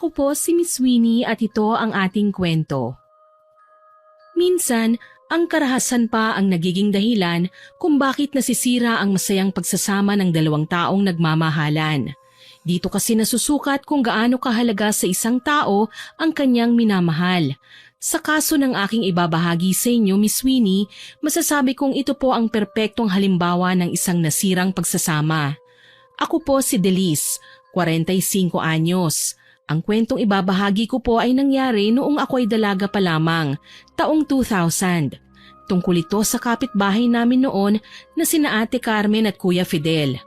Ako po si Miss Winnie at ito ang ating kwento. Minsan, ang karahasan pa ang nagiging dahilan kung bakit nasisira ang masayang pagsasama ng dalawang taong nagmamahalan. Dito kasi nasusukat kung gaano kahalaga sa isang tao ang kanyang minamahal. Sa kaso ng aking ibabahagi sa inyo, Miss Winnie, masasabi kong ito po ang perpektong halimbawa ng isang nasirang pagsasama. Ako po si Delice, 45 anyos. Ang kwentong ibabahagi ko po ay nangyari noong ako ay dalaga pa lamang, taong 2000. Tungkol ito sa kapitbahay namin noon na sina Ate Carmen at Kuya Fidel.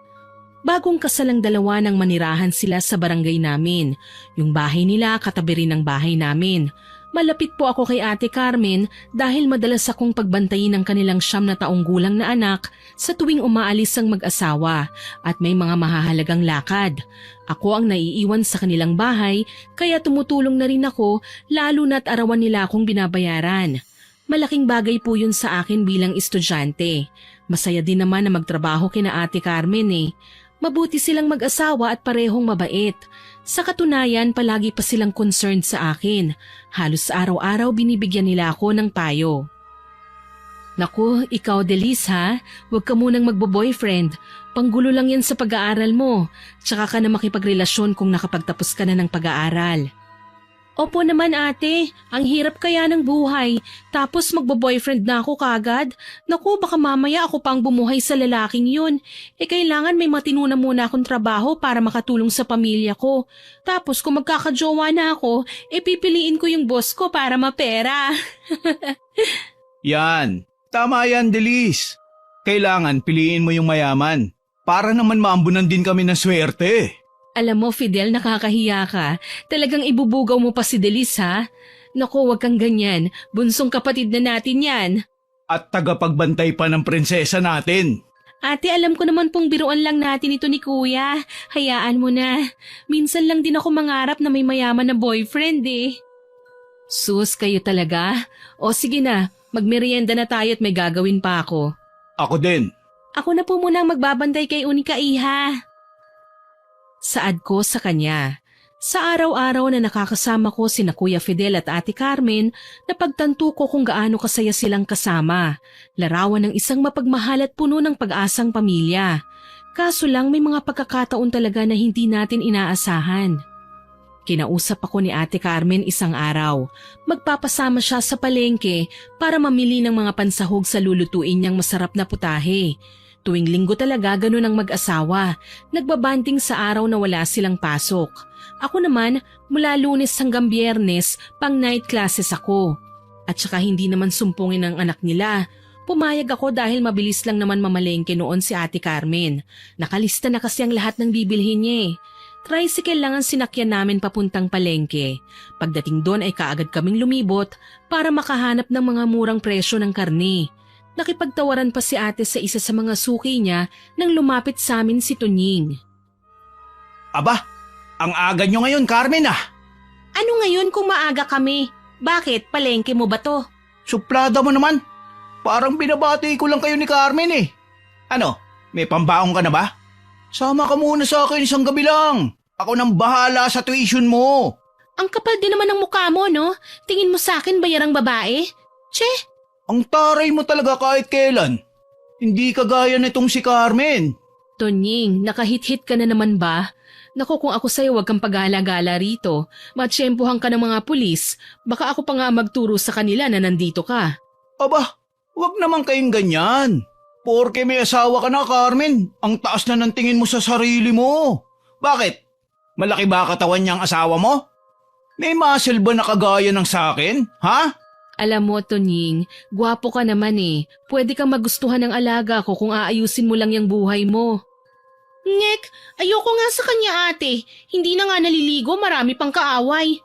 Bagong kasalang dalawa nang manirahan sila sa barangay namin. Yung bahay nila katabi rin ng bahay namin. Malapit po ako kay Ate Carmen dahil madalas akong pagbantayin ng kanilang 9 na taong gulang na anak sa tuwing umaalis ang mag-asawa at may mga mahahalagang lakad. Ako ang naiiwan sa kanilang bahay kaya tumutulong na rin ako lalo na't arawan nila akong binabayaran. Malaking bagay po yun sa akin bilang estudyante. Masaya din naman na magtrabaho kina Ate Carmen eh. Mabuti silang mag-asawa at parehong mabait. Sa katunayan, palagi pa silang concerned sa akin. Halos araw-araw binibigyan nila ako ng payo. Naku, ikaw Delice ha? Huwag ka munang magbo-boyfriend. Panggulo lang yan sa pag-aaral mo. Tsaka ka na makipagrelasyon kung nakapagtapos ka na ng pag-aaral. Opo naman ate, ang hirap kaya ng buhay. Tapos magbo-boyfriend na ako kagad. Naku, baka mamaya ako pang bumuhay sa lalaking yun. Kailangan may matinuna muna akong trabaho para makatulong sa pamilya ko. Tapos kung magkakajowa na ako, pipiliin ko yung boss ko para mapera. Yan, tama yan Delice. Kailangan piliin mo yung mayaman. Para naman maambunan din kami ng swerte. Alam mo, Fidel, nakakahiya ka. Talagang ibubugaw mo pa si Delice, ha? Naku, wag kang ganyan. Bunsong kapatid na natin yan. At tagapagbantay pa ng prinsesa natin. Ate, alam ko naman pong biruan lang natin ito ni Kuya. Hayaan mo na. Minsan lang din ako mangarap na may mayaman na boyfriend, eh. Sus, kayo talaga? O sige na, magmerienda na tayo at may gagawin pa ako. Ako din. Ako na po muna ang magbabantay kay Unika, iha. Saad ko sa kanya. Sa araw-araw na nakakasama ko sina Kuya Fidel at Ate Carmen, napagtanto ko kung gaano kasaya silang kasama. Larawan ng isang mapagmahal at puno ng pag-asang pamilya. Kaso lang may mga pagkakataon talaga na hindi natin inaasahan. Kinausap ako ni Ate Carmen isang araw. Magpapasama siya sa palengke para mamili ng mga pansahog sa lulutuin niyang masarap na putahe. Tuwing linggo talaga ganun ang mag-asawa, nagbabanding sa araw na wala silang pasok. Ako naman, mula Lunes hanggang Biyernes, pang night classes ako. At saka hindi naman sumpungin ng anak nila. Pumayag ako dahil mabilis lang naman mamalengke noon si Ate Carmen. Nakalista na kasi ang lahat ng bibilhin niya eh. Tricycle lang ang sinakyan namin papuntang palengke. Pagdating doon ay kaagad kaming lumibot para makahanap ng mga murang presyo ng karne. Nakipagtawaran pa si ate sa isa sa mga suki niya nang lumapit sa amin si Tunying. Aba, ang aga nyo ngayon Carmen ah. Ano ngayon kung maaga kami? Bakit? Palengke mo ba to? Suplada mo naman. Parang binabati ko lang kayo ni Carmen eh. Ano, may pambaong ka na ba? Sama ka muna sa akin isang gabi lang. Ako nang bahala sa tuition mo. Ang kapal din naman ng mukha mo, no? Tingin mo sa akin bayarang babae? Che? Ang taray mo talaga kahit kailan. Hindi kagaya nitong si Carmen. Tonying, nakahit-hit ka na naman ba? Naku, kung ako sa'yo wag kang pag-gala-gala rito. Matsyempohan ka ng mga pulis. Baka ako pa nga magturo sa kanila na nandito ka. Aba, wag naman kayong ganyan. Porke may asawa ka na Carmen, ang taas na ng tingin mo sa sarili mo. Bakit? Malaki ba katawan niyang asawa mo? May muscle ba na kagaya ng sakin? Ha? Alam mo, Tonying, gwapo ka naman eh. Pwede kang magustuhan ng alaga ko kung aayusin mo lang yung buhay mo. Ngek, ayoko nga sa kanya ate. Hindi na nga naliligo, marami pang kaaway.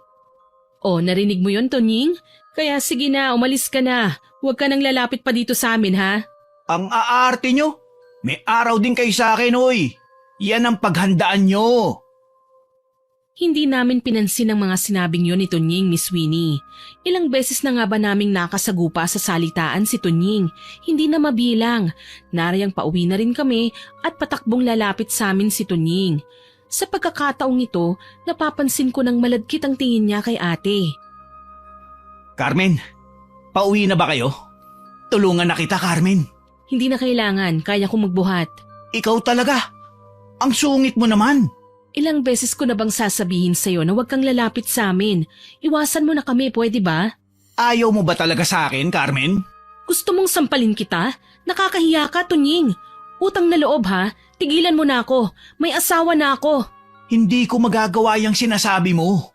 Oh, narinig mo yon Tonying? Kaya sige na, umalis ka na. Huwag ka nang lalapit pa dito sa amin, ha? Ang aarte nyo. May araw din kayo sa akin, oy. Yan ang paghandaan nyo. Hindi namin pinansin ang mga sinabing yun ni Tunying, Miss Winnie. Ilang beses na nga ba naming nakasagupa sa salitaan si Tunying, hindi na mabilang. Narayang pauwi na rin kami at patakbong lalapit sa amin si Tunying. Sa pagkakataong ito, napapansin ko ng maladkit ang tingin niya kay ate. Carmen, pauwi na ba kayo? Tulungan na kita, Carmen. Hindi na kailangan, kaya kong magbuhat. Ikaw talaga. Ang sungit mo naman. Ilang beses ko na bang sasabihin sa'yo na huwag kang lalapit sa amin? Iwasan mo na kami, pwede ba? Ayaw mo ba talaga sa akin, Carmen? Gusto mong sampalin kita? Nakakahiya ka, Tunying. Utang na loob ha, tigilan mo na ako. May asawa na ako. Hindi ko magagawa yung sinasabi mo.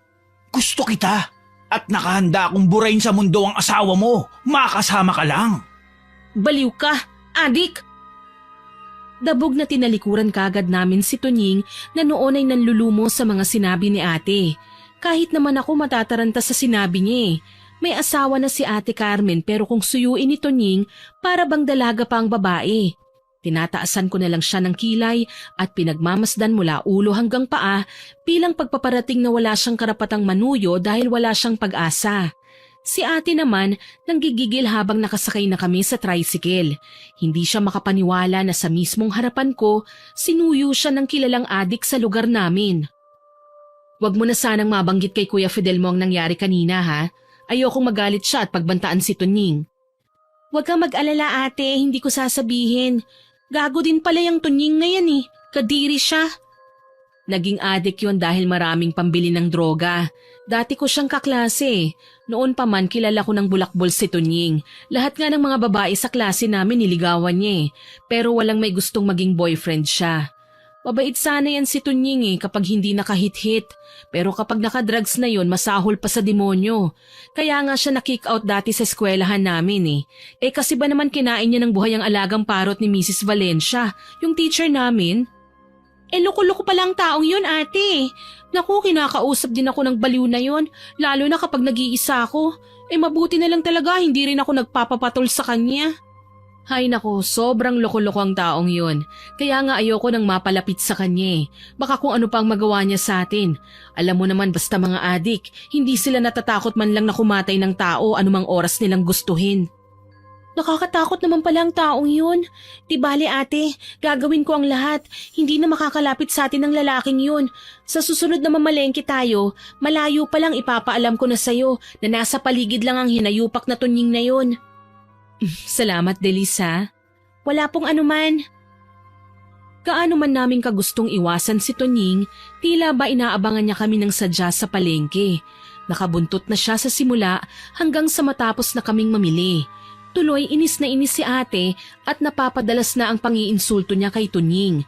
Gusto kita. At nakahanda akong burahin sa mundo ang asawa mo. Makasama ka lang. Baliw ka, adik! Dabog na tinalikuran kagad namin si Tunying na noon ay nanlulumo sa mga sinabi ni ate. Kahit naman ako matataranta sa sinabi niya eh. May asawa na si Ate Carmen pero kung suyuin ni Tunying, para bang dalaga pa ang babae. Tinataasan ko na lang siya ng kilay at pinagmamasdan mula ulo hanggang paa bilang pagpaparating na wala siyang karapatang manuyo dahil wala siyang pag-asa. Si ate naman nanggigigil habang nakasakay na kami sa tricycle. Hindi siya makapaniwala na sa mismong harapan ko, sinuyo siya ng kilalang adik sa lugar namin. Huwag mo na sanang mabanggit kay Kuya Fidel mo ang nangyari kanina ha. Ayokong magalit siya at pagbantaan si Tunying. Huwag kang mag-alala ate, hindi ko sasabihin. Gago din pala yung Tunying na yan eh. Kadiri siya. Naging adik yon dahil maraming pambili ng droga. Dati ko siyang kaklase. Noon pa man kilala ko ng bulakbol si Tunying. Lahat nga ng mga babae sa klase namin niligawan niya eh. Pero walang may gustong maging boyfriend siya. Mabait sana yan si Tunying eh kapag hindi nakahit-hit. Pero kapag nakadrugs na yon masahol pa sa demonyo. Kaya nga siya na-kick out dati sa eskwelahan namin eh. Kasi ba naman kinain niya ng buhay ang alagang parot ni Mrs. Valencia, yung teacher namin? Loko-loko pala ang taong yun ate. Naku, kinakausap din ako ng baliw na yon, lalo na kapag nag-iisa ako. Mabuti na lang talaga hindi rin ako nagpapapatol sa kanya. Hay nako, sobrang loko-loko ang taong yun. Kaya nga ayoko nang mapalapit sa kanya eh. Baka kung ano pang magawa niya sa atin. Alam mo naman basta mga adik, hindi sila natatakot man lang na kumatay ng tao anumang oras nilang gustuhin. Nakakatakot naman pala ang taong yun. Di bale ate, gagawin ko ang lahat. Hindi na makakalapit sa atin ng lalaking yun. Sa susunod na mamalengke tayo, malayo pa lang ipapaalam ko na sayo na nasa paligid lang ang hinayupak na Tunying na yun. Salamat, Delisa. Wala pong anuman. Gaano man namin kagustong iwasan si Tunying, tila ba inaabangan niya kami ng sadya sa palengke. Nakabuntot na siya sa simula hanggang sa matapos na kaming mamili. Tuloy inis na inis si ate at napapadalas na ang pangiinsulto niya kay Tunying.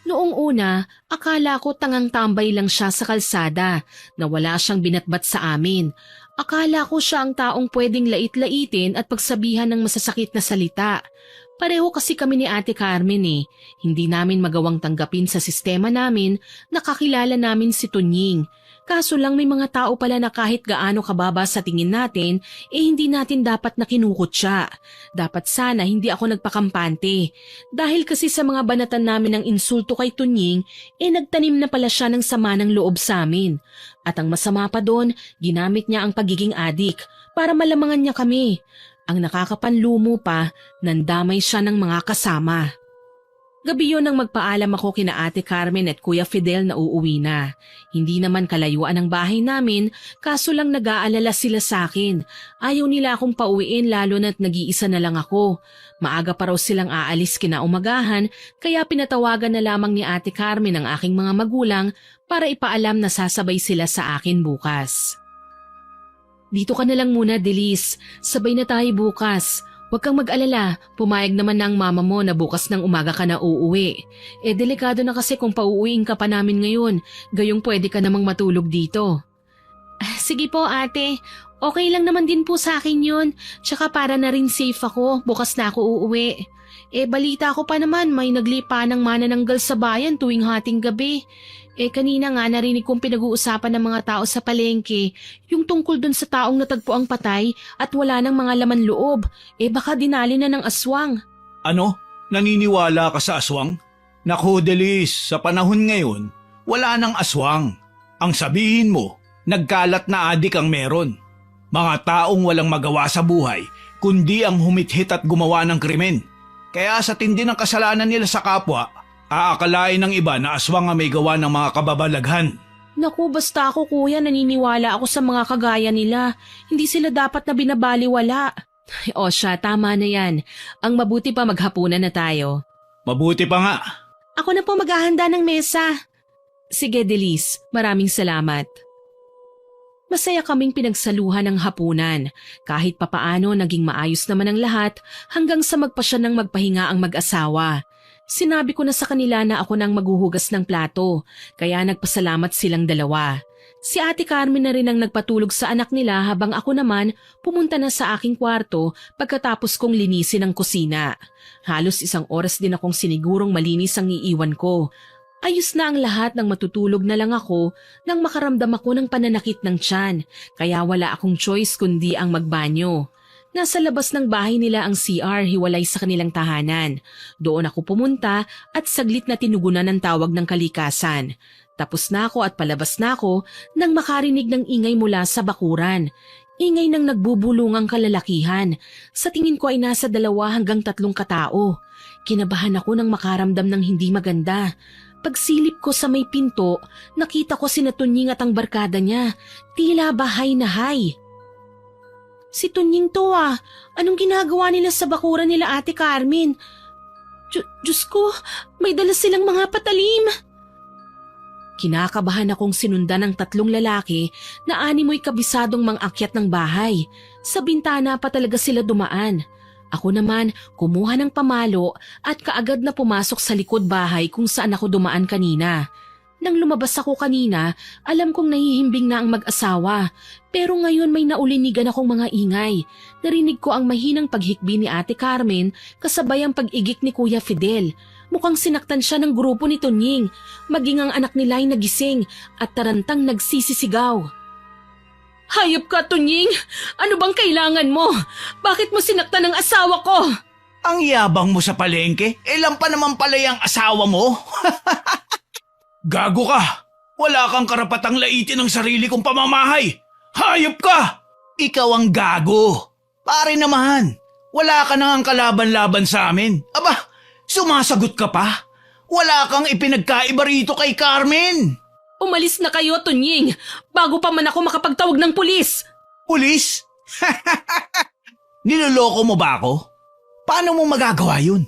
Noong una, akala ko tangang tambay lang siya sa kalsada na wala siyang binatbat sa amin. Akala ko siya ang taong pwedeng lait-laitin at pagsabihan ng masasakit na salita. Pareho kasi kami ni Ate Carmen eh. Hindi namin magawang tanggapin sa sistema namin na kakilala namin si Tunying. Kaso lang may mga tao pala na kahit gaano kababa sa tingin natin, hindi natin dapat na kinukutya. Dapat sana hindi ako nagpakampante. Dahil kasi sa mga banatan namin ng insulto kay Tunying, nagtanim na pala siya ng sama ng loob sa amin. At ang masama pa doon, ginamit niya ang pagiging adik para malamangan niya kami. Ang nakakapanlumo pa, nandamay siya ng mga kasama. Gabi yun nang magpaalam ako kina Ate Carmen at Kuya Fidel na uuwi na. Hindi naman kalayuan ang bahay namin, kaso lang nag-aalala sila sa akin. Ayaw nila akong pauwiin lalo na't nag-iisa na lang ako. Maaga pa raw silang aalis kinaumagahan, kaya pinatawagan na lamang ni Ate Carmen ang aking mga magulang para ipaalam na sasabay sila sa akin bukas. Dito ka na lang muna, Delis. Sabay na tayo bukas. Huwag kang mag-alala, pumayag naman na ang mama mo na bukas ng umaga ka na uuwi. Delikado na kasi kung pauuwiin ka pa namin ngayon, gayong pwede ka namang matulog dito. Sige po ate, okay lang naman din po sa akin yun. Tsaka para na rin safe ako, bukas na ako uuwi. Balita ko pa naman may naglipa ng manananggal sa bayan tuwing hating gabi. Kanina nga narinig kong pinag-uusapan ng mga tao sa palengke, yung tungkol dun sa taong natagpo ang patay at wala ng mga laman loob. Baka dinali na ng aswang. Ano? Naniniwala ka sa aswang? Naku, Delis, sa panahon ngayon, wala nang aswang. Ang sabihin mo, nagkalat na adik ang meron. Mga taong walang magawa sa buhay, kundi ang humithit at gumawa ng krimen. Kaya sa tindi ng kasalanan nila sa kapwa, Aakalain ng iba na aswang ang may gawa ng mga kababalaghan. Naku, basta ako kuya, naniniwala ako sa mga kagaya nila. Hindi sila dapat na binabaliwala. O siya, tama na yan. Ang mabuti pa maghapunan na tayo. Mabuti pa nga. Ako na po maghahanda ng mesa. Sige, Delis. Maraming salamat. Masaya kaming pinagsaluhan ng hapunan. Kahit papaano naging maayos naman ang lahat hanggang sa magpasya ng magpahinga ang mag-asawa. Sinabi ko na sa kanila na ako nang maghuhugas ng plato, kaya nagpasalamat silang dalawa. Si Ate Carmen na rin ang nagpatulog sa anak nila habang ako naman pumunta na sa aking kwarto pagkatapos kong linisin ang kusina. Halos 1 oras din akong sinigurong malinis ang iiwan ko. Ayos na ang lahat nang matutulog na lang ako nang makaramdam ako ng pananakit ng tiyan, kaya wala akong choice kundi ang magbanyo. Nasa labas ng bahay nila ang CR hiwalay sa kanilang tahanan. Doon ako pumunta at saglit na tinugunan ng tawag ng kalikasan. Tapos na ako at palabas na ako nang makarinig ng ingay mula sa bakuran. Ingay ng nagbubulungang kalalakihan. Sa tingin ko ay nasa 2 hanggang 3 katao. Kinabahan ako nang makaramdam ng hindi maganda. Pagsilip ko sa may pinto, nakita ko sina Tunying at ang barkada niya. Tila bahay na hay. Si Tunying to ah. Anong ginagawa nila sa bakuran nila Ate Carmen? Diyos ko, may dala silang mga patalim. Kinakabahan akong sinundan ng 3 lalaki na animoy kabisadong mang-akyat ng bahay. Sa bintana pa talaga sila dumaan. Ako naman kumuha ng pamalo at kaagad na pumasok sa likod bahay kung saan ako dumaan kanina. Nang lumabas ako kanina, alam kong nahihimbing na ang mag-asawa. Pero ngayon may naulinigan akong mga ingay. Narinig ko ang mahinang paghikbi ni Ate Carmen kasabay ang pag-igik ni Kuya Fidel. Mukhang sinaktan siya ng grupo ni Tunying. Maging ang anak nila ay nagising at tarantang nagsisisigaw. Hayop ka, Tunying! Ano bang kailangan mo? Bakit mo sinaktan ang asawa ko? Ang yabang mo sa palengke? Ilan pa naman pala yung asawa mo? Gago ka! Wala kang karapatang laitin ang sarili kong pamamahay! Hayop ka! Ikaw ang gago! Pare naman, wala ka nang kalaban-laban sa amin. Aba, sumasagot ka pa? Wala kang ipinagkaiba rito kay Carmen! Umalis na kayo, Tunying, bago pa man ako makapagtawag ng pulis! Pulis? Niloloko mo ba ako? Paano mo magagawa yun?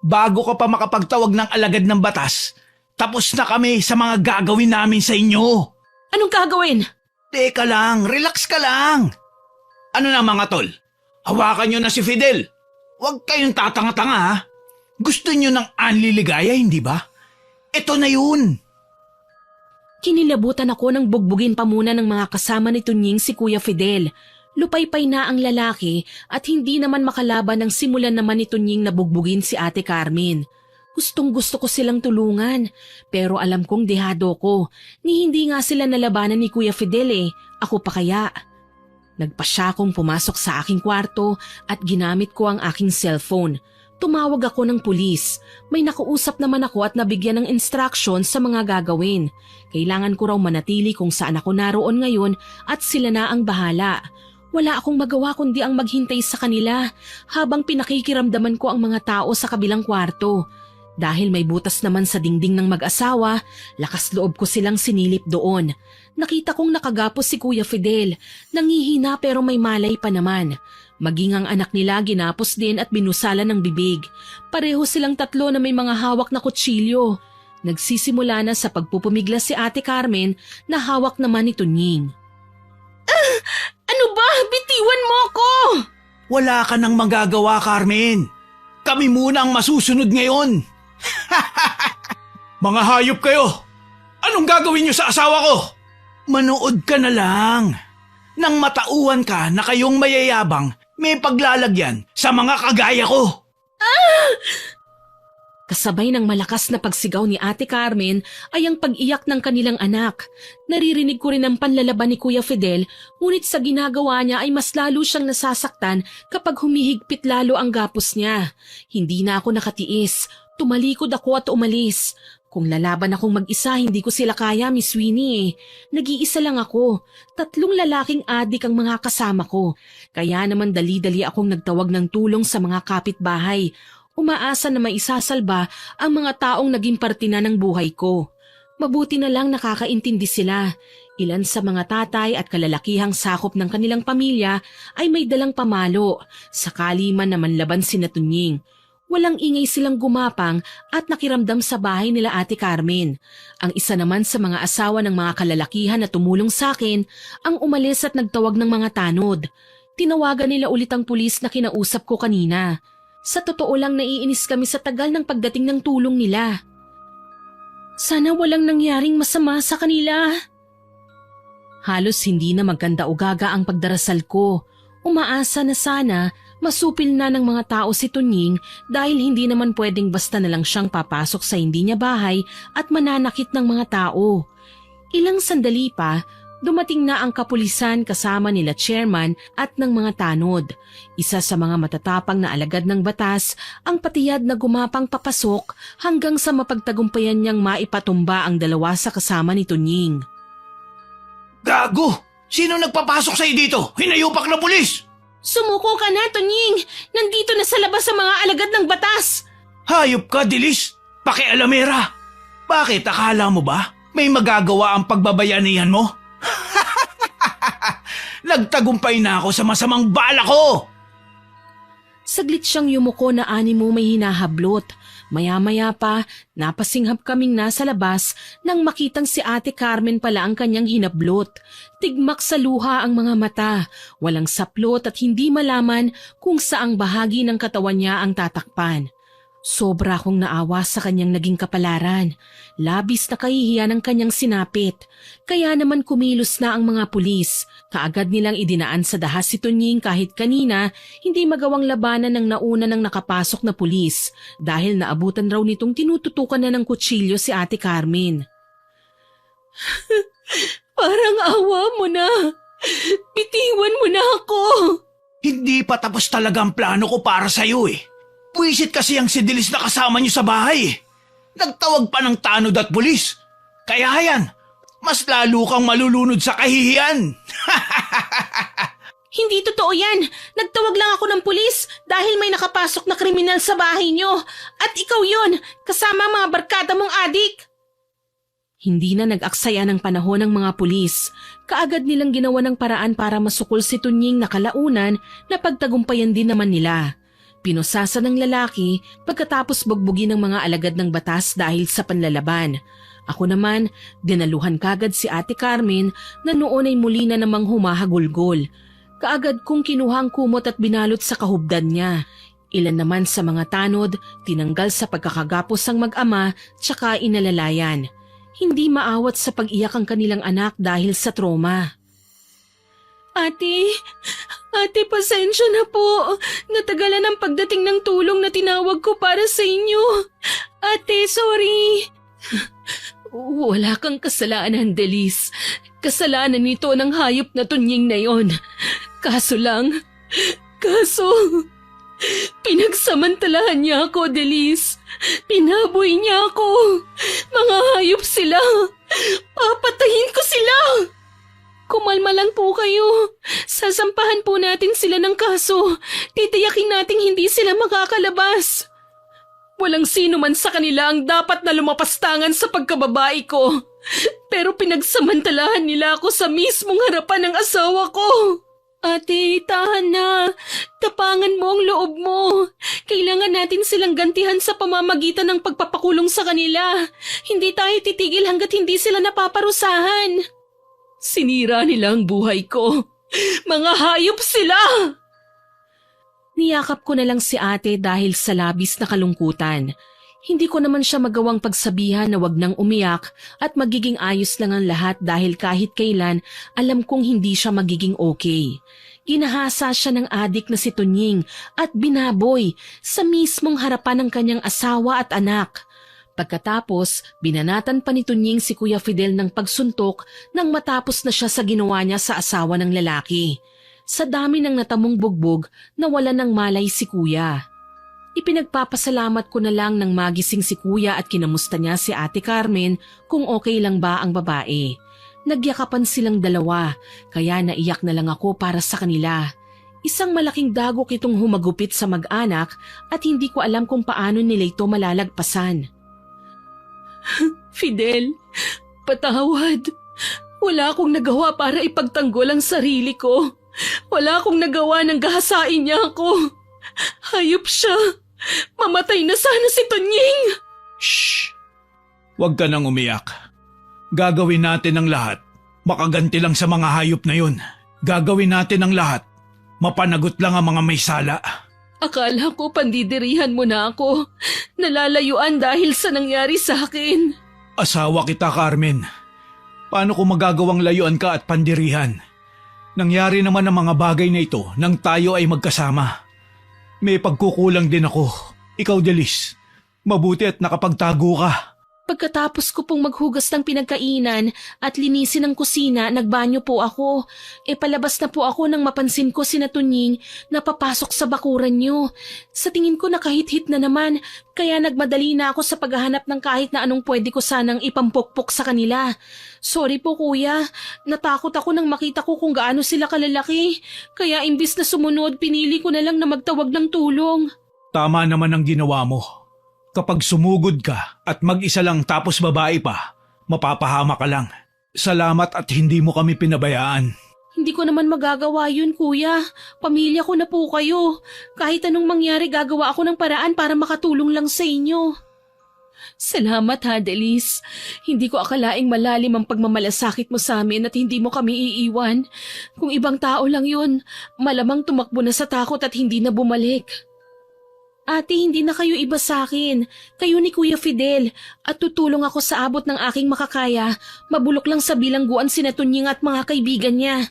Bago ka pa makapagtawag ng alagad ng batas, tapos na kami sa mga gagawin namin sa inyo. Anong gagawin? Teka lang, relax ka lang. Ano na mga tol? Hawakan nyo na si Fidel. Huwag kayong tatanga-tanga ha. Gusto nyo ng anliligaya, hindi ba? Ito na yun. Kinilabutan ako nang bugbugin pa muna ng mga kasama ni Tunying si Kuya Fidel. Lupaypay na ang lalaki at hindi naman makalaban nang simulan naman ni Tunying na bugbugin si Ate Carmen. Gustong gusto ko silang tulungan, pero alam kong dehado ko, ni hindi nga sila nalabanan ni Kuya Fidel eh, ako pa kaya. Nagpasya akong pumasok sa aking kwarto at ginamit ko ang aking cellphone. Tumawag ako ng pulis. May nakausap naman ako at nabigyan ng instruction sa mga gagawin. Kailangan ko raw manatili kung saan ako naroon ngayon at sila na ang bahala. Wala akong magawa kundi ang maghintay sa kanila habang pinakikiramdaman ko ang mga tao sa kabilang kwarto. Dahil may butas naman sa dingding ng mag-asawa, lakas loob ko silang sinilip doon. Nakita kong nakagapos si Kuya Fidel, nangihina pero may malay pa naman. Maging ang anak nila ginapos din at binusalan ng bibig. Pareho silang 3 na may mga hawak na kutsilyo. Nagsisimula na sa pagpupumiglas si Ate Carmen na hawak naman ni Tunying. Ano ba? Bitiwan mo ko! Wala ka nang magagawa, Carmen. Kami muna ang masusunod ngayon. Mga hayop kayo! Anong gagawin niyo sa asawa ko? Manood ka na lang. Nang matauhan ka na kayong mayayabang, may paglalagyan sa mga kagaya ko. Kasabay ng malakas na pagsigaw ni Ate Carmen ay ang pag-iyak ng kanilang anak. Naririnig ko rin ang panlalaban ni Kuya Fidel, ngunit sa ginagawa niya ay mas lalo siyang nasasaktan kapag humihigpit lalo ang gapos niya. Hindi na ako nakatiis. Tumalikod ako at umalis. Kung lalaban akong mag-isa, hindi ko sila kaya, Miss Winnie. Nag-iisa lang ako. 3 lalaking adik ang mga kasama ko. Kaya naman dali-dali akong nagtawag ng tulong sa mga kapitbahay. Umaasa na maisasalba ang mga taong naging parte na ng buhay ko. Mabuti na lang nakakaintindi sila. Ilan sa mga tatay at kalalakihang sakop ng kanilang pamilya ay may dalang pamalo, sakali man na manlaban si Tunying. Walang ingay silang gumapang at nakiramdam sa bahay nila Ate Carmen. Ang isa naman sa mga asawa ng mga kalalakihan na tumulong sa akin ang umalis at nagtawag ng mga tanod. Tinawagan nila ulit ang pulis na kinausap ko kanina. Sa totoo lang naiinis kami sa tagal ng pagdating ng tulong nila. Sana walang nangyaring masama sa kanila. Halos hindi na magkanda ugaga ang pagdarasal ko. Umaasa na sana masupil na ng mga tao si Tunying dahil hindi naman pwedeng basta na lang siyang papasok sa hindi niya bahay at mananakit ng mga tao. Ilang sandali pa, dumating na ang kapulisan kasama nila chairman at ng mga tanod. Isa sa mga matatapang na alagad ng batas ang patiyad na gumapang papasok hanggang sa mapagtagumpayan niyang maipatumba ang dalawa sa kasama ni Tunying. Gago! Sino nagpapasok sa'yo dito? Hinayupak na pulis! Sumuko ka na, Tunying! Nandito na sa labas ang mga alagad ng batas! Hayop ka, Dilis! Pakialamera! Bakit akala mo ba may magagawa ang pagbabayanihan mo? Nagtagumpay na ako sa masamang bala ko! Saglit siyang yumuko na animo may hinahablot. Maya-maya pa, napasinghap kaming nasa labas nang makitang si Ate Carmen pala ang kanyang hinablot. Tigmak sa luha ang mga mata, walang saplot at hindi malaman kung saang bahagi ng katawan niya ang tatakpan. Sobra akong naawa sa kanyang naging kapalaran. Labis na kahihiyan ang kanyang sinapit. Kaya naman kumilos na ang mga pulis. Kaagad nilang idinaan sa dahas si Tunying kahit kanina hindi magawang labanan ng nauna ng nakapasok na pulis dahil naabutan raw nitong tinututukan na ng kutsilyo si Ate Carmen. Parang awa mo na. Bitiwan mo na ako. Hindi pa tapos talaga ang plano ko para sa'yo eh. Buwisit kasi ang si Dilis na kasama niyo sa bahay. Nagtawag pa ng tanod at pulis. Kaya yan, mas lalo kang malulunod sa kahihiyan. Hindi totoo yan. Nagtawag lang ako ng pulis dahil may nakapasok na kriminal sa bahay niyo. At ikaw yon, kasama mga barkada mong adik. Hindi na nag-aksaya ng panahon ng mga pulis. Kaagad nilang ginawa ng paraan para masukol si Tunying na kalaunan na pagtagumpayan din naman nila. Pinusasa ng lalaki pagkatapos bugbugin ng mga alagad ng batas dahil sa panlalaban. Ako naman, dinaluhan kagad si Ate Carmen na noon ay muli na namang humahagulgol. Kaagad kong kinuha ang kumot at binalot sa kahubdan niya. Ilan naman sa mga tanod, tinanggal sa pagkakagapos ang mag-ama tsaka inalalayan. Hindi maawat sa pag-iyak ang kanilang anak dahil sa trauma. Ate, pasensya na po. Natagalan ang pagdating ng tulong na tinawag ko para sa inyo. Ate, sorry. Wala kang kasalanan, Delis. Kasalanan nito ng hayop na Tunying na yon. Kaso, pinagsamantalahan niya ako, Delis. Pinaboy niya ako. Mga hayop sila. Papatayin ko sila. Kumalma lang po kayo. Sasampahan po natin sila ng kaso. Titiyakin nating hindi sila makakalabas. Walang sino man sa kanila ang dapat na lumapastangan sa pagkababae ko. Pero pinagsamantalahan nila ako sa mismong harapan ng asawa ko. Ate, tahan na. Tapangan mo ang loob mo. Kailangan natin silang gantihan sa pamamagitan ng pagpapakulong sa kanila. Hindi tayo titigil hanggat hindi sila napaparusahan. Sinira nila ang buhay ko. Mga hayop sila! Niyakap ko na lang si ate dahil sa labis na kalungkutan. Hindi ko naman siya magawang pagsabihan na wag nang umiyak at magiging ayos lang ang lahat dahil kahit kailan alam kong hindi siya magiging okay. Ginahasa siya ng adik na si Tunying at binaboy sa mismong harapan ng kanyang asawa at anak. Pagkatapos, binanatan pa ni Tunying si Kuya Fidel ng pagsuntok nang matapos na siya sa ginawa niya sa asawa ng lalaki. Sa dami ng natamong bugbog, nawala ng malay si Kuya. Ipinagpapasalamat ko na lang nang magising si Kuya at kinamusta niya si Ate Carmen kung okay lang ba ang babae. Nagyakapan silang dalawa, kaya naiyak na lang ako para sa kanila. Isang malaking dagok itong humagupit sa mag-anak at hindi ko alam kung paano nila ito malalagpasan. Fidel, patawad. Wala akong nagawa para ipagtanggol ang sarili ko. Wala akong nagawa nang gahasain niya ako. Hayop siya. Mamatay na sana si Tunying. Shh! Huwag ka nang umiyak. Gagawin natin ang lahat. Makaganti lang sa mga hayop na yun. Gagawin natin ang lahat. Mapanagot lang ang mga may sala. Akala ko pandidirihan mo na ako. Nalalayuan dahil sa nangyari sa akin. Asawa kita, Carmen. Paano ko magagawang layuan ka at pandirihan? Nangyari naman ang mga bagay na ito nang tayo ay magkasama. May pagkukulang din ako. Ikaw, Delis. Mabuti at nakapagtago ka. Pagkatapos ko pong maghugas ng pinagkainan at linisin ang kusina, nagbanyo po ako. Palabas na po ako nang mapansin ko si Tunying na papasok sa bakuran niyo. Sa tingin ko nakahit-hit na naman, kaya nagmadali na ako sa paghahanap ng kahit na anong pwede ko sanang ipampukpok sa kanila. Sorry po kuya, natakot ako nang makita ko kung gaano sila kalalaki. Kaya imbis na sumunod, pinili ko na lang na magtawag ng tulong. Tama naman ang ginawa mo. Kapag sumugod ka at mag-isa lang tapos babae pa, mapapahama ka lang. Salamat at hindi mo kami pinabayaan. Hindi ko naman magagawa yun, kuya. Pamilya ko na po kayo. Kahit anong mangyari, gagawa ako ng paraan para makatulong lang sa inyo. Salamat ha, Delis. Hindi ko akalaing malalim ang pagmamalasakit mo sa amin at hindi mo kami iiwan. Kung ibang tao lang yun, malamang tumakbo na sa takot at hindi na bumalik. Ate, hindi na kayo iba sa akin. Kayo ni Kuya Fidel at tutulong ako sa abot ng aking makakaya. Mabulok lang sa bilangguan si Tunying at mga kaibigan niya.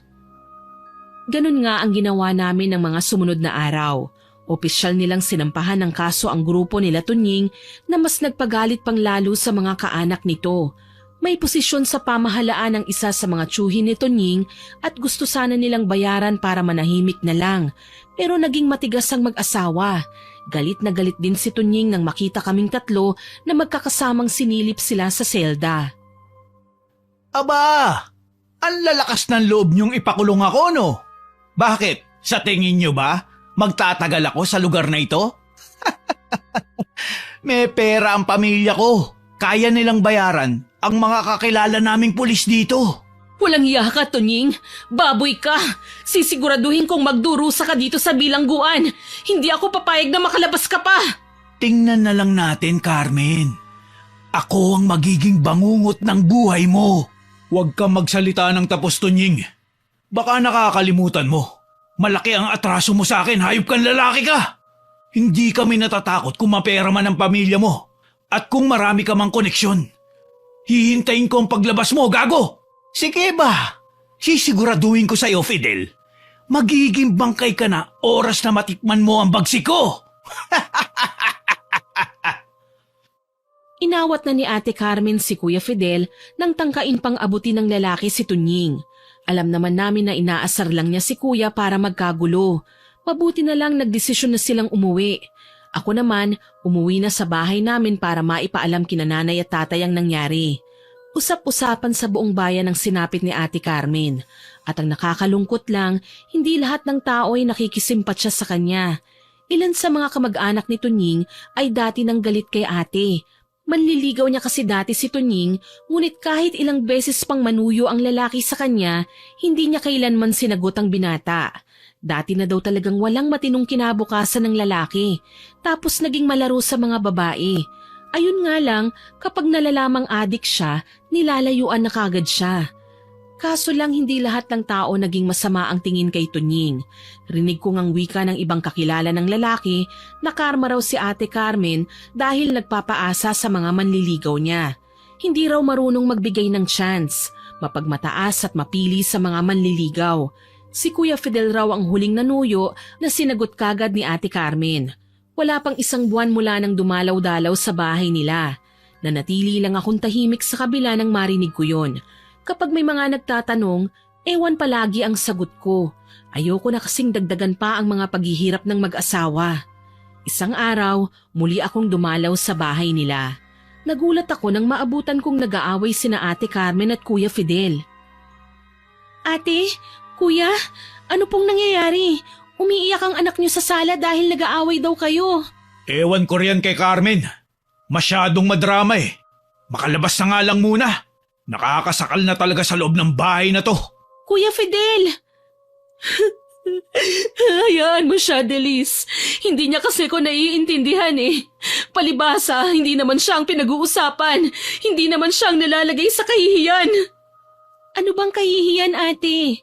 Ganun nga ang ginawa namin ng mga sumunod na araw. Opisyal nilang sinampahan ng kaso ang grupo nila Tunying na mas nagpagalit pang lalo sa mga kaanak nito. May posisyon sa pamahalaan ang isa sa mga tiyuhin ni Tunying at gusto sana nilang bayaran para manahimik na lang. Pero naging matigas ang mag-asawa. Galit na galit din si Tunying nang makita kaming tatlo na magkakasamang sinilip sila sa selda. Aba! Ang lalakas ng loob niyong ipakulong ako, no? Bakit? Sa tingin niyo ba, magtatagal ako sa lugar na ito? May pera ang pamilya ko. Kaya nilang bayaran ang mga kakilala naming pulis dito. Walang iya ka, Tunying. Baboy ka. Sisiguraduhin kong magdurusa ka dito sa bilangguan. Hindi ako papayag na makalabas ka pa. Tingnan na lang natin, Carmen. Ako ang magiging bangungot ng buhay mo. Huwag kang magsalita ng tapos, Tunying. Baka nakakalimutan mo. Malaki ang atraso mo sa akin, hayop kang lalaki ka. Hindi kami natatakot kung mapera man ang pamilya mo. At kung marami ka mang koneksyon. Hihintayin ko ang paglabas mo, gago! Sige ba? Sisiguraduhin ko sa iyo, Fidel. Magiging bangkay ka na oras na matikman mo ang bagsik ko. Inawat na ni Ate Carmen si Kuya Fidel nang tangkain pang abutin ng lalaki si Tunying. Alam naman namin na inaasar lang niya si Kuya para magkagulo. Mabuti na lang nagdesisyon na silang umuwi. Ako naman, umuwi na sa bahay namin para maipaalam kina nanay at tatay ang nangyari. Usap-usapan sa buong bayan ang sinapit ni Ate Carmen. At ang nakakalungkot lang, hindi lahat ng tao ay nakikisimpatya sa kanya. Ilan sa mga kamag-anak ni Tunying ay dati nang galit kay ate. Manliligaw niya kasi dati si Tunying, ngunit kahit ilang beses pang manuyo ang lalaki sa kanya, hindi niya kailanman sinagot ang binata. Dati na daw talagang walang matinong kinabukasan ng lalaki, tapos naging malaro sa mga babae. Ayun nga lang, kapag nalalamang adik siya, nilalayuan na kagad siya. Kaso lang hindi lahat ng tao naging masama ang tingin kay Tunying. Rinig ko ngang wika ng ibang kakilala ng lalaki na karma raw si Ate Carmen dahil nagpapaasa sa mga manliligaw niya. Hindi raw marunong magbigay ng chance, mapagmataas at mapili sa mga manliligaw. Si Kuya Fidel raw ang huling nanuyo na sinagot kagad ni Ate Carmen. Wala pang isang buwan mula nang dumalaw-dalaw sa bahay nila. Nanatili lang akong tahimik sa kabila nang marinig ko yon. Kapag may mga nagtatanong, ewan palagi ang sagot ko. Ayoko na kasing dagdagan pa ang mga paghihirap ng mag-asawa. Isang araw, muli akong dumalaw sa bahay nila. Nagulat ako nang maabutan kong nag-aaway sina Ate Carmen at Kuya Fidel. Ate, Kuya, ano pong nangyayari? Umiiyak ang anak niyo sa sala dahil nag-aaway daw kayo. Ewan ko riyan kay Carmen. Masyadong madrama eh. Makalabas na nga lang muna. Nakakasakal na talaga sa loob ng bahay na to. Kuya Fidel! Hayaan mo siya, Delis. Hindi niya kasi ko naiintindihan eh. Palibasa, hindi naman siya ang pinag-uusapan. Hindi naman siya ang nalalagay sa kahihiyan. Ano bang kahihiyan, ate?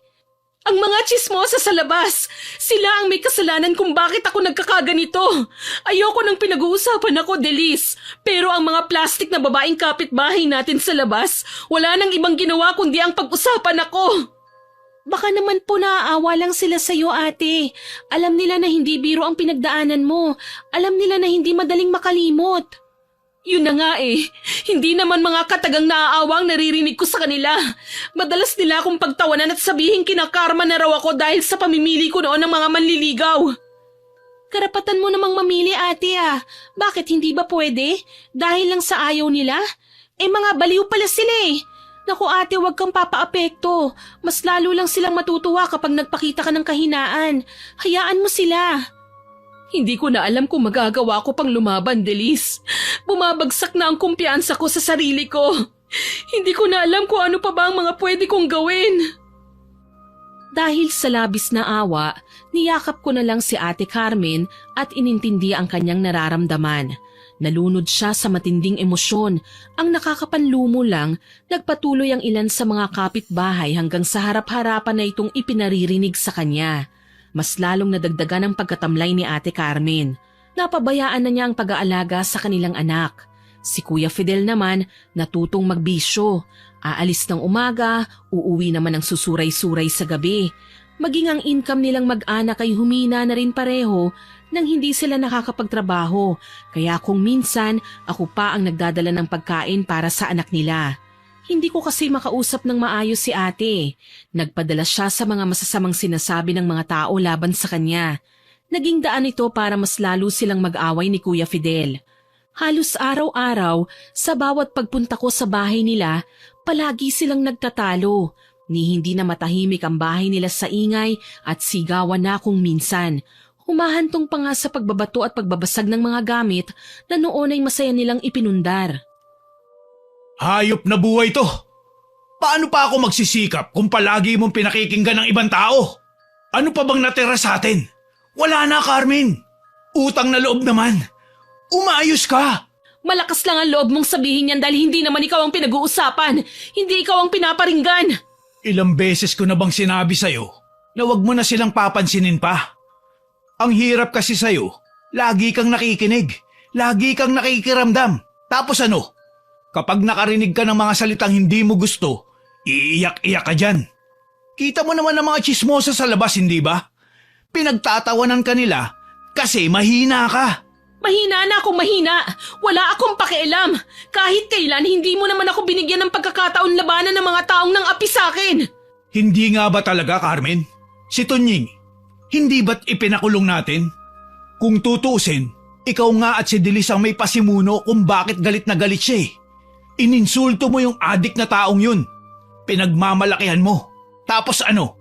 Ang mga tsismosa sa labas. Sila ang may kasalanan kung bakit ako nagkakaganito. Ayoko nang pinag-uusapan ako, Delis. Pero ang mga plastik na babaeng kapitbahay natin sa labas, wala nang ibang ginawa kundi ang pag-usapan ako. Baka naman po naaawa lang sila sa'yo, ate. Alam nila na hindi biro ang pinagdaanan mo. Alam nila na hindi madaling makalimot. Yun na nga eh. Hindi naman mga katagang naaawa ang naririnig ko sa kanila. Madalas nila akong pagtawanan at sabihin kinakarma na raw ako dahil sa pamimili ko noon ng mga manliligaw. Karapatan mo namang mamili, ate ah. Bakit hindi ba pwede? Dahil lang sa ayaw nila? Eh mga baliw pala sila eh. Naku ate, huwag kang papaapekto. Mas lalo lang silang matutuwa kapag nagpakita ka ng kahinaan. Hayaan mo sila. Hindi ko na alam kung magagawa ko pang lumaban, Delis. Bumabagsak na ang kumpiyansa ko sa sarili ko. Hindi ko na alam kung ano pa ba ang mga pwede kong gawin. Dahil sa labis na awa, niyakap ko na lang si Ate Carmen at inintindi ang kanyang nararamdaman. Nalunod siya sa matinding emosyon. Ang nakakapanlumo lang, nagpatuloy ang ilan sa mga kapitbahay hanggang sa harap-harapan na itong ipinaririnig sa kanya. Mas lalong nadagdagan ang pagkatamlay ni Ate Carmen. Napabayaan na niya ang pag-aalaga sa kanilang anak. Si Kuya Fidel naman natutong magbisyo. Aalis ng umaga, uuwi naman ng susuray-suray sa gabi. Maging ang income nilang mag-anak ay humina na rin pareho nang hindi sila nakakapagtrabaho. Kaya kung minsan ako pa ang nagdadala ng pagkain para sa anak nila. Hindi ko kasi makausap ng maayos si ate. Nagpadala siya sa mga masasamang sinasabi ng mga tao laban sa kanya. Naging daan ito para mas lalo silang mag-away ni Kuya Fidel. Halos araw-araw, sa bawat pagpunta ko sa bahay nila, palagi silang nagtatalo. Ni hindi na matahimik ang bahay nila sa ingay at sigawan na kung minsan. Humahantong pa nga sa pagbabato at pagbabasag ng mga gamit na noon ay masaya nilang ipinundar. Hayop na buhay to! Paano pa ako magsisikap kung palagi mong pinakikinggan ng ibang tao? Ano pa bang natira sa atin? Wala na, Carmen! Utang na loob naman! Umayos ka! Malakas lang ang loob mong sabihin yan dahil hindi naman ikaw ang pinag-uusapan. Hindi ikaw ang pinaparinggan. Ilang beses ko na bang sinabi sa'yo na wag mo na silang papansinin pa? Ang hirap kasi sa'yo, lagi kang nakikinig, lagi kang nakikiramdam. Tapos ano? Kapag nakarinig ka ng mga salitang hindi mo gusto, iiyak-iyak ka dyan. Kita mo naman ang mga tsismosa sa labas, hindi ba? Pinagtatawanan ka nila kasi mahina ka. Mahina na akong mahina. Wala akong pakialam. Kahit kailan, hindi mo naman ako binigyan ng pagkakataon labanan ng mga taong nang api sa akin. Hindi nga ba talaga, Carmen? Si Tunying, hindi ba't ipinakulong natin? Kung tutuusin, ikaw nga at si Delis ang may pasimuno kung bakit galit na galit siya eh. Ininsulto mo yung adik na taong yun. Pinagmamalakihan mo. Tapos ano?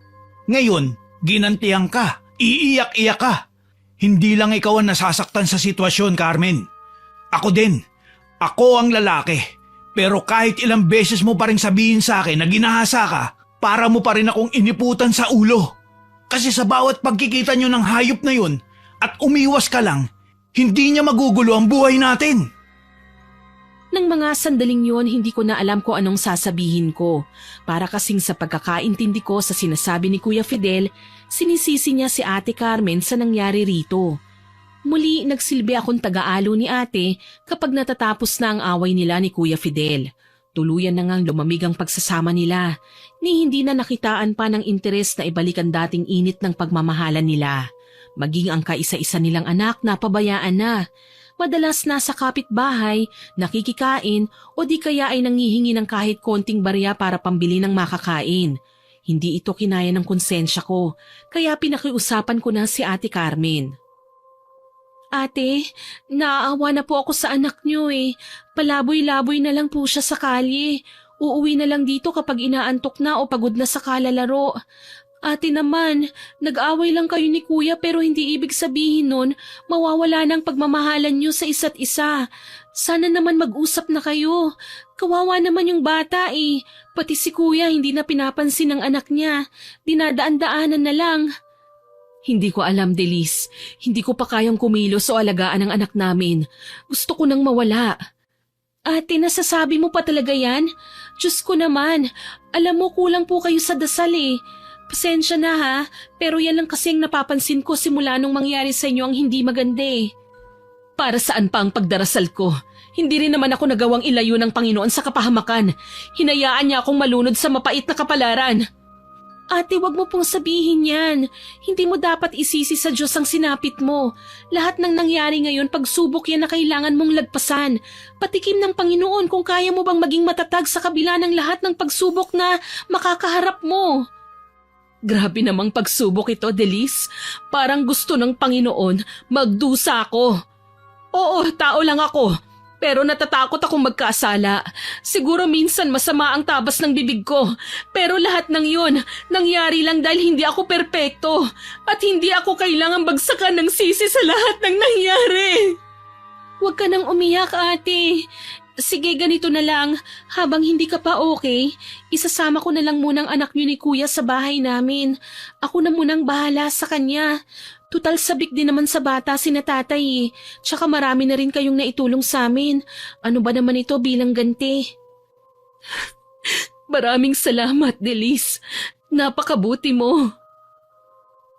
Ngayon, ginantihan ka. Iiyak-iyak ka. Hindi lang ikaw ang nasasaktan sa sitwasyon, Carmen. Ako din. Ako ang lalaki. Pero kahit ilang beses mo pa rin sabihin sa akin na ginahasa ka, para mo pa rin akong iniputan sa ulo. Kasi sa bawat pagkikita nyo ng hayop na yun at umiwas ka lang, hindi niya magugulo ang buhay natin. Nang mga sandaling yon, hindi ko na alam kung anong sasabihin ko. Para kasing sa pagkakaintindi ko sa sinasabi ni Kuya Fidel, sinisisi niya si Ate Carmen sa nangyari rito. Muli, nagsilbi akong taga-alo ni ate kapag natatapos na ang away nila ni Kuya Fidel. Tuluyan na ngang lumamig ang pagsasama nila, ni hindi na nakitaan pa ng interes na ibalik ang dating init ng pagmamahalan nila. Maging ang kaisa-isa nilang anak na pabayaan na. Madalas nasa kapitbahay, nakikikain o di kaya ay nangihingi ng kahit konting barya para pambili ng makakain. Hindi ito kinaya ng konsensya ko, kaya pinakiusapan ko na si Ate Carmen. Ate, naaawa na po ako sa anak niyo eh. Palaboy-laboy na lang po siya sa kalye. Uuwi na lang dito kapag inaantok na o pagod na sa kalalaro. Ate naman, nag-away lang kayo ni Kuya pero hindi ibig sabihin nun mawawala ng pagmamahalan niyo sa isa't isa. Sana naman mag-usap na kayo. Kawawa naman yung bata eh. Pati si Kuya hindi na pinapansin ng anak niya. Dinadaan-daanan na lang. Hindi ko alam, Delis. Hindi ko pa kayang kumilos o alagaan ang anak namin. Gusto ko nang mawala. Ate, nasasabi mo pa talaga yan? Diyos ko naman, alam mo kulang po kayo sa dasal eh. Pasensya na ha, pero yan lang kasi ang napapansin ko simula nung mangyari sa inyo ang hindi maganda eh. Para saan pa ang pagdarasal ko? Hindi rin naman ako nagawang ilayo ng Panginoon sa kapahamakan. Hinayaan niya akong malunod sa mapait na kapalaran. Ate, wag mo pong sabihin yan. Hindi mo dapat isisi sa Diyos ang sinapit mo. Lahat ng nangyari ngayon, pagsubok yan na kailangan mong lagpasan. Patikim ng Panginoon kung kaya mo bang maging matatag sa kabila ng lahat ng pagsubok na makakaharap mo. Grabe namang pagsubok ito, Delis. Parang gusto ng Panginoon magdusa ako. Oo, tao lang ako. Pero natatakot akong magkasala. Siguro minsan masama ang tabas ng bibig ko. Pero lahat ng yun, nangyari lang dahil hindi ako perpekto. At hindi ako kailangang bagsakan ng sisi sa lahat ng nangyari. Huwag ka nang umiyak, ate. Sige, ganito na lang. Habang hindi ka pa okay, isasama ko na lang munang anak niyo ni Kuya sa bahay namin. Ako na munang bahala sa kanya. Tutal sabik din naman sa bata si natatay eh. Tsaka marami na rin kayong naitulong sa amin. Ano ba naman ito bilang ganti? Maraming salamat, Delis. Napakabuti mo.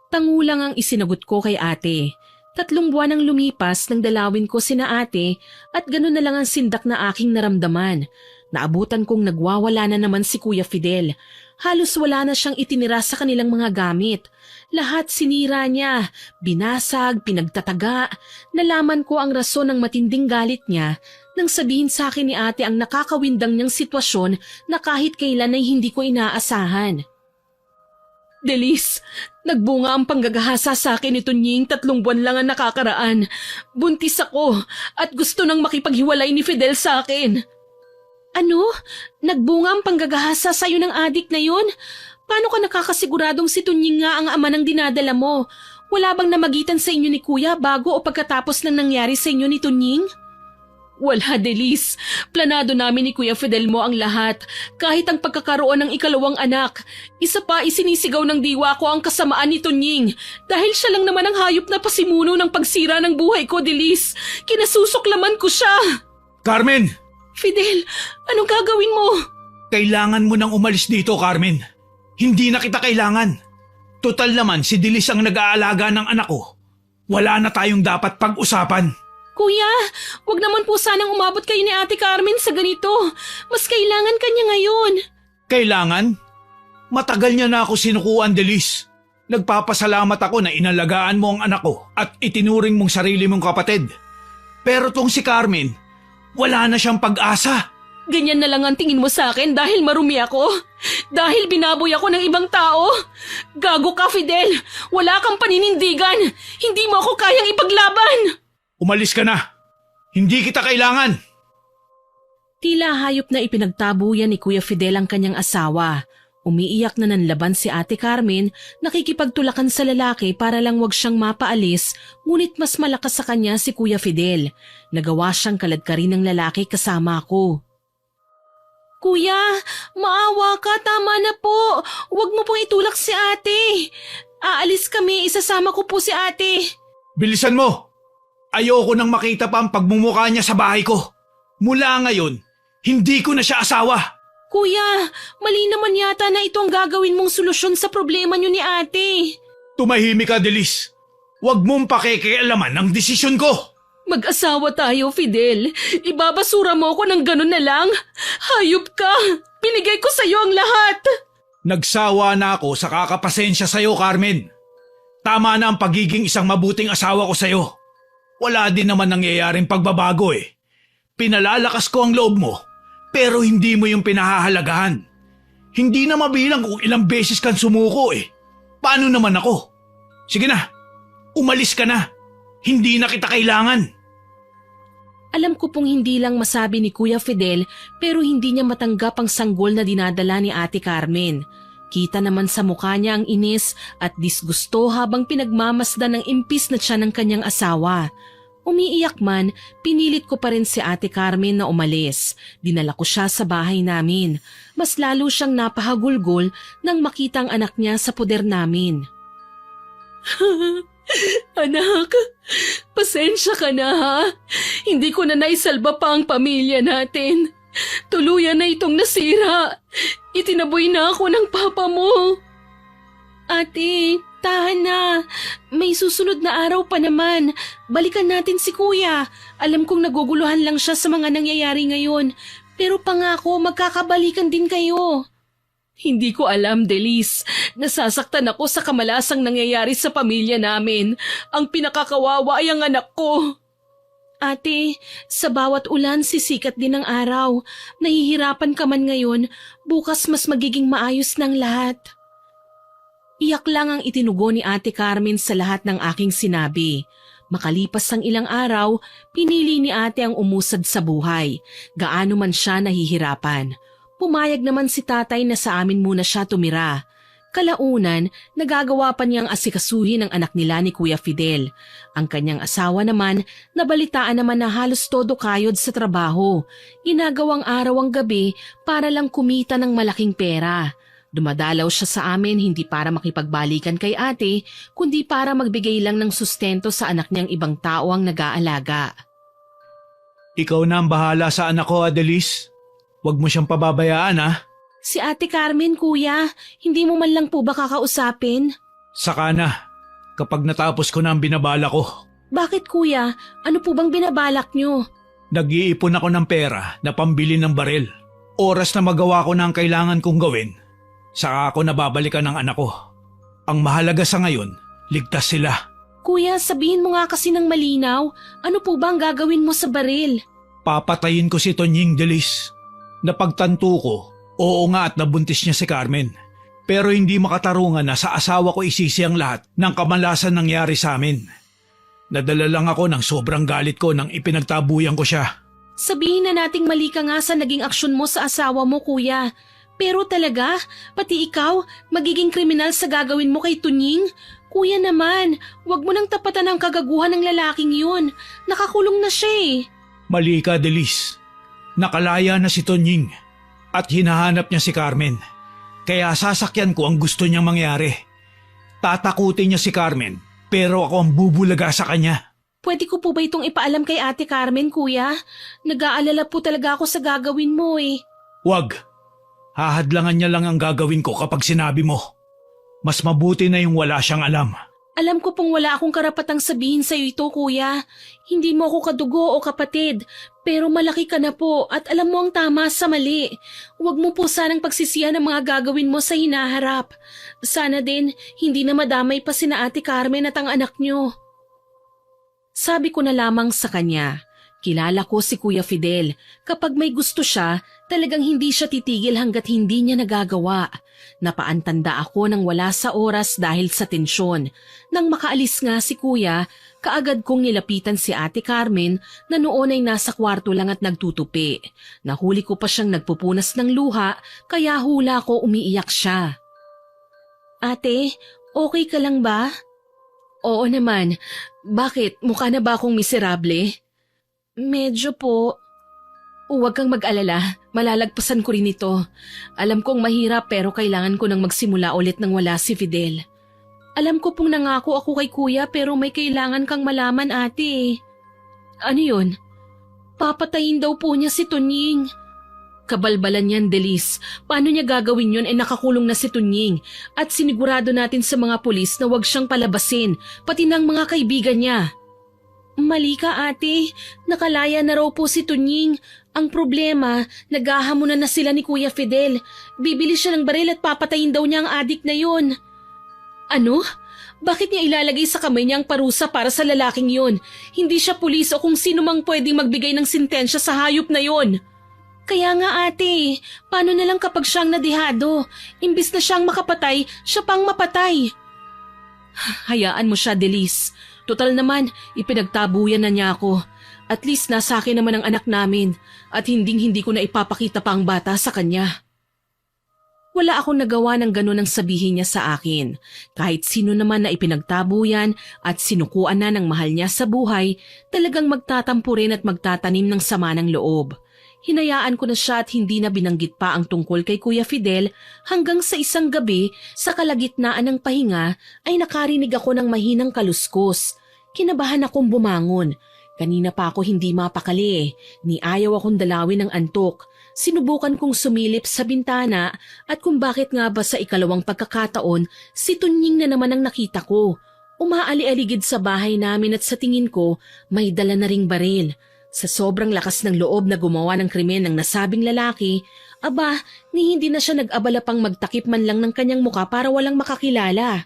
Tangulang ang isinagot ko kay ate. 3 buwan ang lumipas nang dalawin ko sina ate at gano'n na lang ang sindak na aking naramdaman. Naabutan kong nagwawala na naman si Kuya Fidel. Halos wala na siyang itinira sa kanilang mga gamit. Lahat sinira niya, binasag, pinagtataga. Nalaman ko ang rason ng matinding galit niya nang sabihin sa akin ni ate ang nakakawindang niyang sitwasyon na kahit kailan ay hindi ko inaasahan. Delis, nagbunga ang panggagahasa sa akin nito Nying 3 buwan lang ang nakakaraan. Buntis ako at gusto nang makipaghiwalay ni Fidel sa akin. Ano? Nagbunga ang panggagahasa sa'yo ng adik na yun? Paano ka nakakasiguradong si Tunying nga ang ama ng dinadala mo? Wala bang namagitan sa inyo ni Kuya bago o pagkatapos ng nangyari sa inyo ni Tunying? Wala, Delis. Planado namin ni Kuya Fidel mo ang lahat. Kahit ang pagkakaroon ng ikalawang anak. Isa pa, isinisigaw ng diwa ko ang kasamaan ni Tunying. Dahil siya lang naman ang hayop na pasimuno ng pagsira ng buhay ko, Delis. Kinasusuklaman ko siya. Carmen! Fidel, anong gagawin mo? Kailangan mo nang umalis dito, Carmen. Hindi na kita kailangan. Total naman si Dilis ang nag-aalaga ng anak ko. Wala na tayong dapat pag-usapan. Kuya, wag naman po sanang umabot kayo ni Ate Carmen sa ganito. Mas kailangan kanya ngayon. Kailangan? Matagal niya na ako sinukuan, Dilis. Nagpapasalamat ako na inalagaan mo ang anak ko at itinuring mong sarili mong kapatid. Pero tong si Carmen, wala na siyang pag-asa. Ganyan na lang ang tingin mo sa akin dahil marumi ako? Dahil binaboy ako ng ibang tao? Gago ka, Fidel! Wala kang paninindigan! Hindi mo ako kayang ipaglaban! Umalis ka na! Hindi kita kailangan! Tila hayop na ipinagtabuyan ni Kuya Fidel ang kanyang asawa. Umiiyak na nanlaban si Ate Carmen, nakikipagtulakan sa lalaki para lang wag siyang mapaalis, ngunit mas malakas sa kanya si Kuya Fidel. Nagawa siyang kaladkarin ng lalaki kasama ko. Kuya, maawa ka, tama na po. Huwag mo pong itulak si ate. Aalis kami, isasama ko po si ate. Bilisan mo! Ayoko nang makita pa ang pagmumukha niya sa bahay ko. Mula ngayon, hindi ko na siya asawa. Kuya, mali naman yata na ito ang gagawin mong solusyon sa problema niyo ni ate. Tumahimik ka, Delis. Huwag mong pakikialaman ang desisyon ko. Mag-asawa tayo, Fidel. Ibabasura mo ako ng ganun na lang? Hayop ka! Binigay ko sa'yo ang lahat! Nagsawa na ako sa kakapasensya sa'yo, Carmen. Tama na ang pagiging isang mabuting asawa ko sa'yo. Wala din naman nangyayaring pagbabago eh. Pinalalakas ko ang loob mo, pero hindi mo yung pinahahalagahan. Hindi na mabilang kung ilang beses kang sumuko eh. Paano naman ako? Sige na, umalis ka na. Hindi na kita kailangan. Alam ko pong hindi lang masabi ni Kuya Fidel pero hindi niya matanggap ang sanggol na dinadala ni Ate Carmen. Kita naman sa mukha niya ang inis at disgusto habang pinagmamasdan ng impis na tiyan ng kanyang asawa. Umiiyak man, pinilit ko pa rin si Ate Carmen na umalis. Dinala ko siya sa bahay namin. Mas lalo siyang napahagulgol nang makita ang anak niya sa poder namin. Anak, pasensya ka na ha. Hindi ko na naisalba pa ang pamilya natin. Tuluyan na itong nasira. Itinaboy na ako ng papa mo. Ate, tahan na. May susunod na araw pa naman. Balikan natin si kuya. Alam kong naguguluhan lang siya sa mga nangyayari ngayon. Pero pangako, magkakabalikan din kayo. Hindi ko alam, Delis. Nasasaktan ako sa kamalasang nangyayari sa pamilya namin. Ang pinakakawawa ay ang anak ko. Ate, sa bawat ulan sisikat din ang araw. Nahihirapan ka man ngayon, bukas mas magiging maayos ng lahat. Iyak lang ang itinugo ni Ate Carmen sa lahat ng aking sinabi. Makalipas ang ilang araw, pinili ni ate ang umusad sa buhay. Gaano man siya nahihirapan. Pumayag naman si tatay na sa amin muna siya tumira. Kalaunan, nagagawa pa niyang asikasuhin ang anak nila ni Kuya Fidel. Ang kanyang asawa naman, nabalitaan naman na halos todo kayod sa trabaho. Ginagawang araw ang gabi para lang kumita ng malaking pera. Dumadalaw siya sa amin hindi para makipagbalikan kay ate, kundi para magbigay lang ng sustento sa anak niyang ibang tao ang nag-aalaga. Ikaw na ang bahala sa anak ko, Adelis. Huwag mo siyang pababayaan, ha? Si Ate Carmen, kuya, hindi mo man lang po ba kakausapin? Saka na, kapag natapos ko na ang binabala ko. Bakit kuya? Ano po bang binabalak nyo? Nag-iipon ako ng pera na pambili ng baril. Oras na magawa ko na ang kailangan kong gawin, saka ako nababalikan ng anak ko. Ang mahalaga sa ngayon, ligtas sila. Kuya, sabihin mo nga kasi ng malinaw, ano po ba ang gagawin mo sa baril? Papatayin ko si Tonying Delis. Napagtanto ko, oo nga at nabuntis niya si Carmen. Pero hindi makatarungan na sa asawa ko isisi ang lahat ng kamalasan nangyari sa amin. Nadala lang ako ng sobrang galit ko nang ipinagtabuyan ko siya. Sabihin na nating mali ka nga sa naging aksyon mo sa asawa mo, kuya. Pero talaga, pati ikaw, magiging kriminal sa gagawin mo kay Tunying? Kuya naman, wag mo nang tapatan ang kagaguhan ng lalaking yun. Nakakulong na siya eh. Mali ka, Delis. Nakalaya na si Tonying at hinahanap niya si Carmen. Kaya sasakyan ko ang gusto niyang mangyari. Tatakutin niya si Carmen pero ako ang bubulaga sa kanya. Pwede ko po ba itong ipaalam kay Ate Carmen, kuya? Nag-aalala po talaga ako sa gagawin mo eh. Wag. Hahadlangan niya lang ang gagawin ko kapag sinabi mo. Mas mabuti na yung wala siyang alam. Alam ko pong wala akong karapatang sabihin sa iyo ito, kuya. Hindi mo ako kadugo o kapatid, pero malaki ka na po at alam mo ang tama sa mali. Huwag mo po sanang pagsisihan ang mga gagawin mo sa hinaharap. Sana din, hindi na madamay pa sina Ate Carmen at ang anak niyo. Sabi ko na lamang sa kanya, kilala ko si Kuya Fidel. Kapag may gusto siya, talagang hindi siya titigil hanggat hindi niya nagagawa. Napaantanda ako nang wala sa oras dahil sa tensyon. Nang makaalis nga si Kuya, kaagad kong nilapitan si Ate Carmen na noon ay nasa kwarto lang at nagtutupi. Nahuli ko pa siyang nagpupunas ng luha kaya hula ko umiiyak siya. Ate, okay ka lang ba? Oo naman. Bakit? Mukha na ba akong miserable? Medyo po. Huwag kang mag-alala. Malalagpasan ko rin ito. Alam kong mahirap pero kailangan ko nang magsimula ulit nang wala si Fidel. Alam ko pong nangako ako kay kuya pero may kailangan kang malaman, ate. Ano yun? Papatayin daw po niya si Tunying. Kabalbalan yan, Delis. Paano niya gagawin yun nakakulong na si Tunying at sinigurado natin sa mga pulis na wag siyang palabasin, pati ng mga kaibigan niya. Mali ka, ate. Nakalaya na raw po si Tunying. Ang problema, naghahamunan na sila ni Kuya Fidel. Bibili siya ng baril at papatayin daw niya ang adik na yun. Ano? Bakit niya ilalagay sa kamay niya ang parusa para sa lalaking yun? Hindi siya pulis o kung sino mang pwedeng magbigay ng sintensya sa hayop na yun. Kaya nga ate, paano na lang kapag siyang nadihado? Imbis na siyang makapatay, siya pang mapatay. Hayaan mo siya, Delis. Total naman, ipinagtabuyan na niya ako. At least nasa akin naman ang anak namin at hindi ko na ipapakita pa ang bata sa kanya. Wala akong nagawa ng ganun ang sabihin niya sa akin. Kahit sino naman na ipinagtabo yan at sinukuan na ng mahal niya sa buhay, talagang magtatampo rin at magtatanim ng sama ng loob. Hinayaan ko na siya at hindi na binanggit pa ang tungkol kay Kuya Fidel hanggang sa isang gabi sa kalagitnaan ng pahinga ay nakarinig ako ng mahinang kaluskos. Kinabahan akong bumangon. Kanina pa ako hindi mapakali. Ni ayaw akong dalawin ng antok. Sinubukan kong sumilip sa bintana at kung bakit nga ba sa ikalawang pagkakataon, si Tunying na naman ang nakita ko. Umaali-aligid sa bahay namin at sa tingin ko, may dala na ring baril. Sa sobrang lakas ng loob na gumawa ng krimen ng nasabing lalaki, ni hindi na siya nag-abala pang magtakip man lang ng kanyang muka para walang makakilala.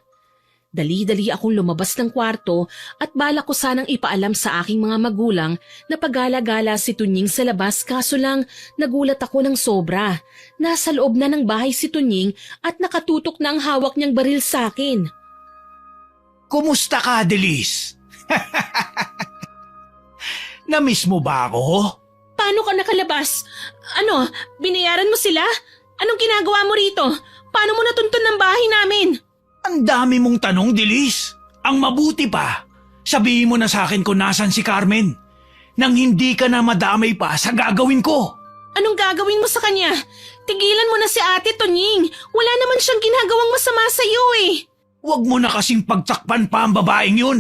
Dali-dali akong lumabas ng kwarto at balak ko sanang ipaalam sa aking mga magulang na pagala-gala si Tunying sa labas kaso lang nagulat ako ng sobra. Nasa loob na ng bahay si Tunying at nakatutok na ang hawak niyang baril sa akin. Kumusta ka, Delis? Namiss mo ba ako? Paano ka nakalabas? Ano, binayaran mo sila? Anong ginagawa mo rito? Paano mo natuntun ng bahay namin? Ang dami mong tanong, Delis. Ang mabuti pa, sabihin mo na sa akin kung nasan si Carmen. Nang hindi ka na madamay pa sa gagawin ko. Anong gagawin mo sa kanya? Tigilan mo na si Ate Tunying. Wala naman siyang ginagawang masama sa iyo eh. Huwag mo na kasing pagtakpan pa ang babaeng yun.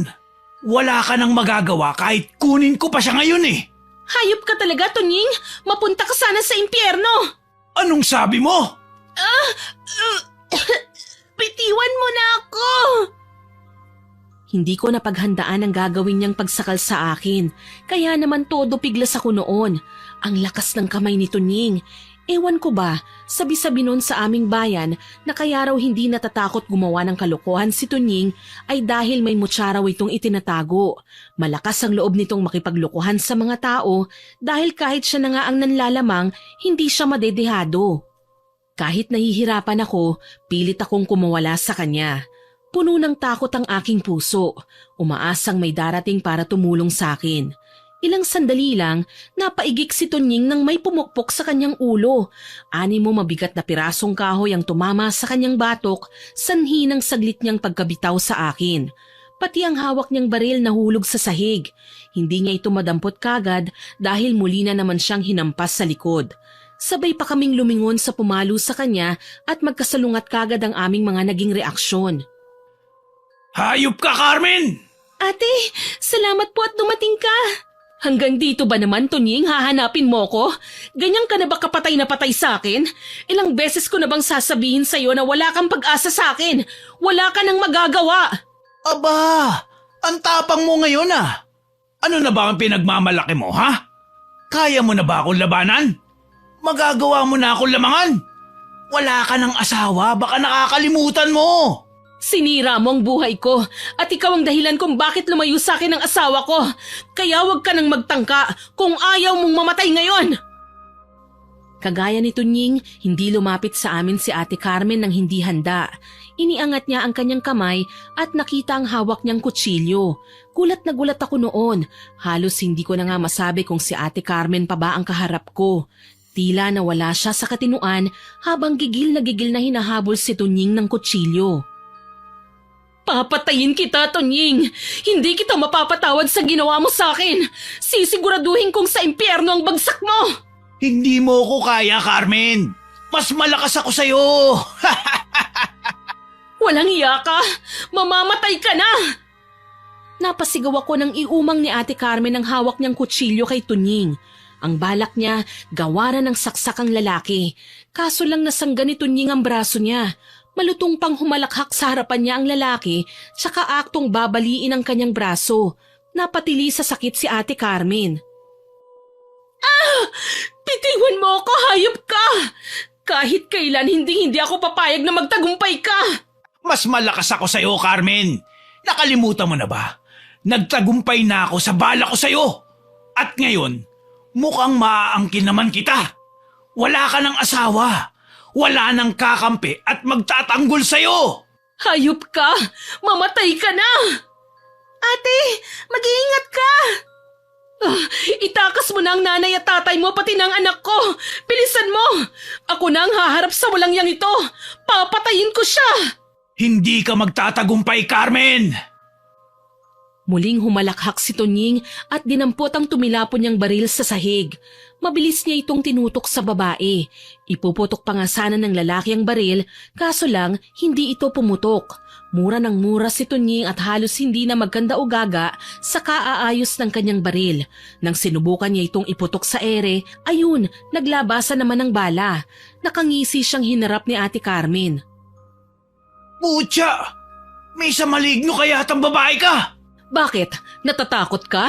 Wala ka nang magagawa kahit kunin ko pa siya ngayon eh. Hayop ka talaga, Tunying. Mapunta ka sana sa impyerno. Anong sabi mo? Bitiwan mo na ako! Hindi ko napaghandaan ang gagawin niyang pagsakal sa akin. Kaya naman todo piglas ako noon. Ang lakas ng kamay ni Tunying. Ewan ko ba, sabi-sabi noon sa aming bayan na kaya raw hindi natatakot gumawa ng kalokohan si Tunying ay dahil may mutya raw itong itinatago. Malakas ang loob nitong makipaglokohan sa mga tao dahil kahit siya na nga ang nanlalamang, hindi siya madedehado. Kahit nahihirapan ako, pilit akong kumawala sa kanya. Puno ng takot ang aking puso. Umaasang may darating para tumulong sa akin. Ilang sandali lang, napaigik si Tunying nang may pumukpok sa kanyang ulo. 6 mabigat na pirasong kahoy ang tumama sa kanyang batok, sanhi ng saglit niyang pagkabitaw sa akin. Pati ang hawak niyang baril nahulog sa sahig. Hindi niya ito madampot kagad dahil muli na naman siyang hinampas sa likod. Sabay pa kaming lumingon sa pumalo sa kanya at magkasalungat kagad ang aming mga naging reaksyon. Hayop ka, Carmen! Ate, salamat po at dumating ka. Hanggang dito ba naman, Tunying, hahanapin mo ko? Ganyan ka na ba kapatay na patay sa akin? Ilang beses ko na bang sasabihin sa'yo na wala kang pag-asa sa akin? Wala ka nang magagawa. Aba, ang tapang mo ngayon ah. Ano na ba ang pinagmamalaki mo, ha? Kaya mo na ba akong labanan? Magagawa mo na akong lamangan. Wala ka ng asawa, baka nakakalimutan mo. Sinira mo ang buhay ko at ikaw ang dahilan kung bakit lumayo sa akin ang asawa ko. Kaya huwag ka nang magtangka kung ayaw mong mamatay ngayon. Kagaya ni Tunying, hindi lumapit sa amin si Ate Carmen nang hindi handa. Iniangat niya ang kanyang kamay at nakita ang hawak niyang kutsilyo. Gulat na gulat ako noon. Halos hindi ko na nga masabi kung si Ate Carmen pa ba ang kaharap ko. Tila nawala siya sa katinuan habang gigil na hinahabol si Tunying ng kutsilyo. Papatayin kita, Tunying! Hindi kita mapapatawad sa ginawa mo sa akin! Sisiguraduhin kong sa impyerno ang bagsak mo! Hindi mo ko kaya, Carmen! Mas malakas ako sa'yo! Walang iya ka! Mamamatay ka na! Napasigaw ako nang iumang ni Ate Carmen ang hawak niyang kutsilyo kay Tunying. Ang balak niya, gawaran ng saksak ang lalaki. Kaso lang nasangga ni Tunying ang braso niya. Malutong pang humalakhak sa harapan niya ang lalaki, tsaka aktong babaliin ang kanyang braso. Napatili sa sakit si Ate Carmen. Bitiwan mo ako, hayop ka! Kahit kailan hindi ako papayag na magtagumpay ka! Mas malakas ako sa'yo, Carmen. Nakalimutan mo na ba? Nagtagumpay na ako sa bala ko sa'yo. At ngayon, mukhang maaangkin naman kita. Wala ka ng asawa. Wala nang kakampi at magtatanggol sa'yo. Hayop ka! Mamatay ka na! Ate, mag-iingat ka! Itakas mo na ang nanay at tatay mo pati ng anak ko! Bilisan mo! Ako na ang haharap sa walang yang ito! Papatayin ko siya! Hindi ka magtatagumpay, Carmen! Muling humalakhak si Tonying at dinampot ang tumilapon niyang baril sa sahig. Mabilis niya itong tinutok sa babae. Ipuputok pa nga sana ng lalaki ang baril, kaso lang hindi ito pumutok. Mura ng mura si Tonying at halos hindi na magkanda o gaga sa kaaayos ng kanyang baril. Nang sinubukan niya itong iputok sa ere, ayun, naglabasan naman ng bala. Nakangisi siyang hinarap ni Ate Carmen. Putya! May sa maligno kaya atang babae ka! Bakit? Natatakot ka?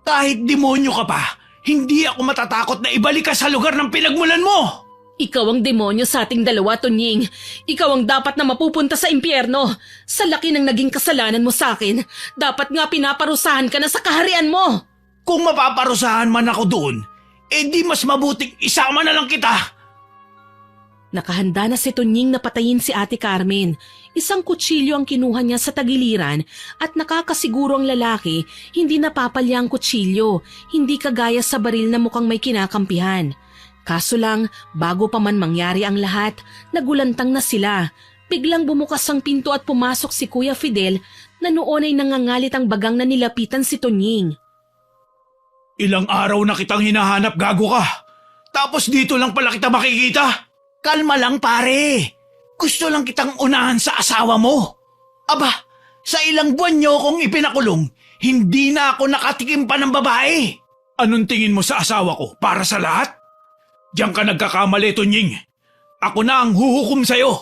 Kahit demonyo ka pa, hindi ako matatakot na ibalik ka sa lugar ng pinagmulan mo! Ikaw ang demonyo sa ating dalawa, Tonying. Ikaw ang dapat na mapupunta sa impyerno. Sa laki ng naging kasalanan mo sa akin, dapat nga pinaparusahan ka na sa kaharian mo. Kung mapaparusahan man ako doon, di mas mabuting isama na lang kita! Nakahanda na si Tonying na patayin si Ate Carmen. Isang kutsilyo ang kinuha niya sa tagiliran at nakakasiguro ang lalaki hindi napapalya ang kutsilyo, hindi kagaya sa baril na mukhang may kinakampihan. Kaso lang, bago pa man mangyari ang lahat, nagulantang na sila. Biglang bumukas ang pinto at pumasok si Kuya Fidel na noon ay nangangalit ang bagang na nilapitan si Tonying. Ilang araw na kitang hinahanap, gago ka. Tapos dito lang pala kita makikita. Kalma lang, pare. Gusto lang kitang unahan sa asawa mo. Aba, sa ilang buwan niyo kong ipinakulong, hindi na ako nakatikim pa ng babae. Anong tingin mo sa asawa ko para sa lahat? Diyan ka nagkakamali, Tonying. Ako na ang huhukom sa'yo.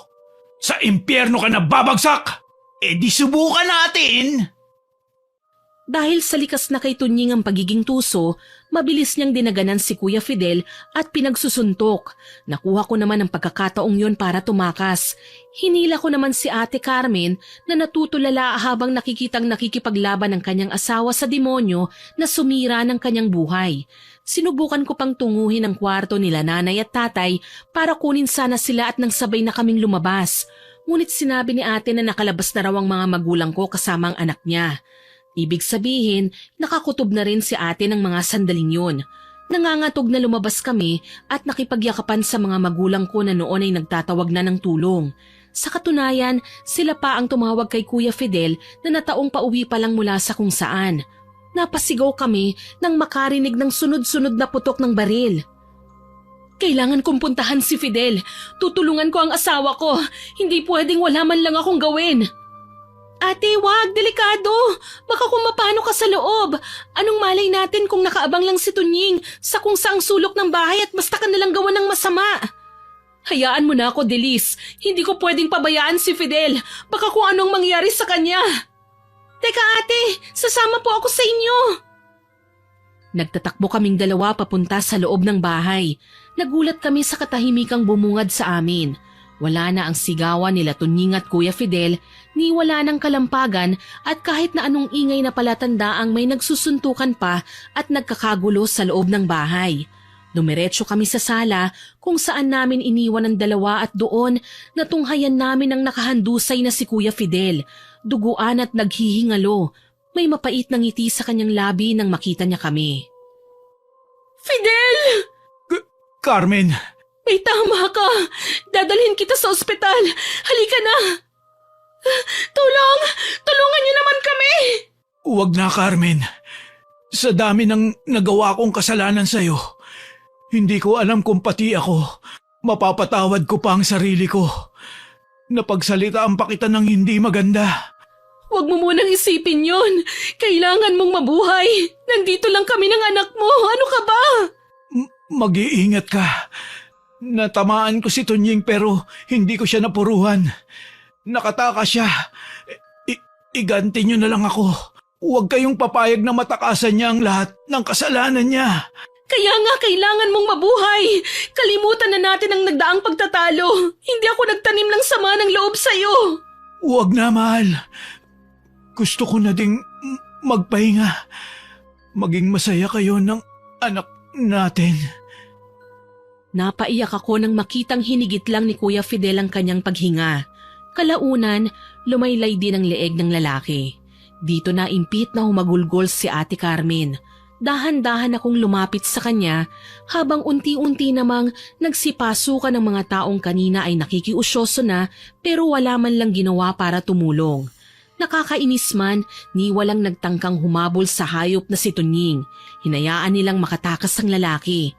Sa impyerno ka na babagsak. Di subukan natin. Dahil sa likas na kay Tonying ang pagiging tuso, mabilis niyang dinaganan si Kuya Fidel at pinagsusuntok. Nakuha ko naman ang pagkakataong yon para tumakas. Hinila ko naman si Ate Carmen na natutulala habang nakikitang nakikipaglaban ng kanyang asawa sa demonyo na sumira ng kanyang buhay. Sinubukan ko pang tunguhin ang kwarto nila nanay at tatay para kunin sana sila at nang sabay na kaming lumabas. Ngunit sinabi ni ate na nakalabas na raw ang mga magulang ko kasama ang anak niya. Ibig sabihin, nakakutob na rin si ate ng mga sandaling yun. Nangangatog na lumabas kami at nakipagyakapan sa mga magulang ko na noon ay nagtatawag na ng tulong. Sa katunayan, sila pa ang tumawag kay Kuya Fidel na nataong pauwi pa lang mula sa kung saan. Napasigaw kami nang makarinig ng sunod-sunod na putok ng baril. Kailangan kong puntahan si Fidel. Tutulungan ko ang asawa ko. Hindi pwedeng wala man lang akong gawin. Ate, wag, delikado. Baka kung mapano ka sa loob. Anong malay natin kung nakaabang lang si Tonying sa kung saang sulok ng bahay at basta ka nalang gawa ng masama. Hayaan mo na ako, Delis. Hindi ko pwedeng pabayaan si Fidel. Baka kung anong mangyari sa kanya. Teka ate, sasama po ako sa inyo. Nagtatakbo kaming dalawa papunta sa loob ng bahay. Nagulat kami sa katahimikang bumungad sa amin. Wala na ang sigawan nila Tonying at Kuya Fidel, ni wala ng kalampagan at kahit na anong ingay na palatandaang may nagsusuntukan pa at nagkakagulo sa loob ng bahay. Dumiretso kami sa sala kung saan namin iniwan ang dalawa at doon natunghayan namin ang nakahandusay na si Kuya Fidel, duguan at naghihingalo. May mapait na ngiti sa kanyang labi nang makita niya kami. Fidel! Carmen! May tama ka! Dadalhin kita sa ospital! Halika na! Tulong! Tulungan niyo naman kami! Huwag na, Carmen. Sa dami ng nagawa kong kasalanan sa'yo, hindi ko alam kung pati ako, mapapatawad ko pa ang sarili ko. Napagsalitaan pa kita ng hindi maganda. Huwag mo munang isipin yon. Kailangan mong mabuhay. Nandito lang kami ng anak mo. Ano ka ba? Mag-iingat ka. Natamaan ko si Tonying pero hindi ko siya napuruhan. Nakataka siya. Iganti niyo na lang ako. Huwag kayong papayag na matakasan niya ang lahat ng kasalanan niya. Kaya nga kailangan mong mabuhay. Kalimutan na natin ang nagdaang pagtatalo. Hindi ako nagtanim ng sama ng loob sa'yo. Huwag na, mahal. Gusto ko na ding magpahinga. Maging masaya kayo ng anak natin. Napaiyak ako nang makitang hinigit lang ni Kuya Fidel ang kanyang paghinga. Kalaunan, lumaylay din ang leeg ng lalaki. Dito na impit na humagulgol si Ate Carmen. Dahan-dahan akong lumapit sa kanya habang unti-unti namang nagsipasukan ng mga taong kanina ay nakikiusyoso na pero wala man lang ginawa para tumulong. Nakakainis man, ni walang nagtangkang humabol sa hayop na si Tunying. Hinayaan nilang makatakas ang lalaki.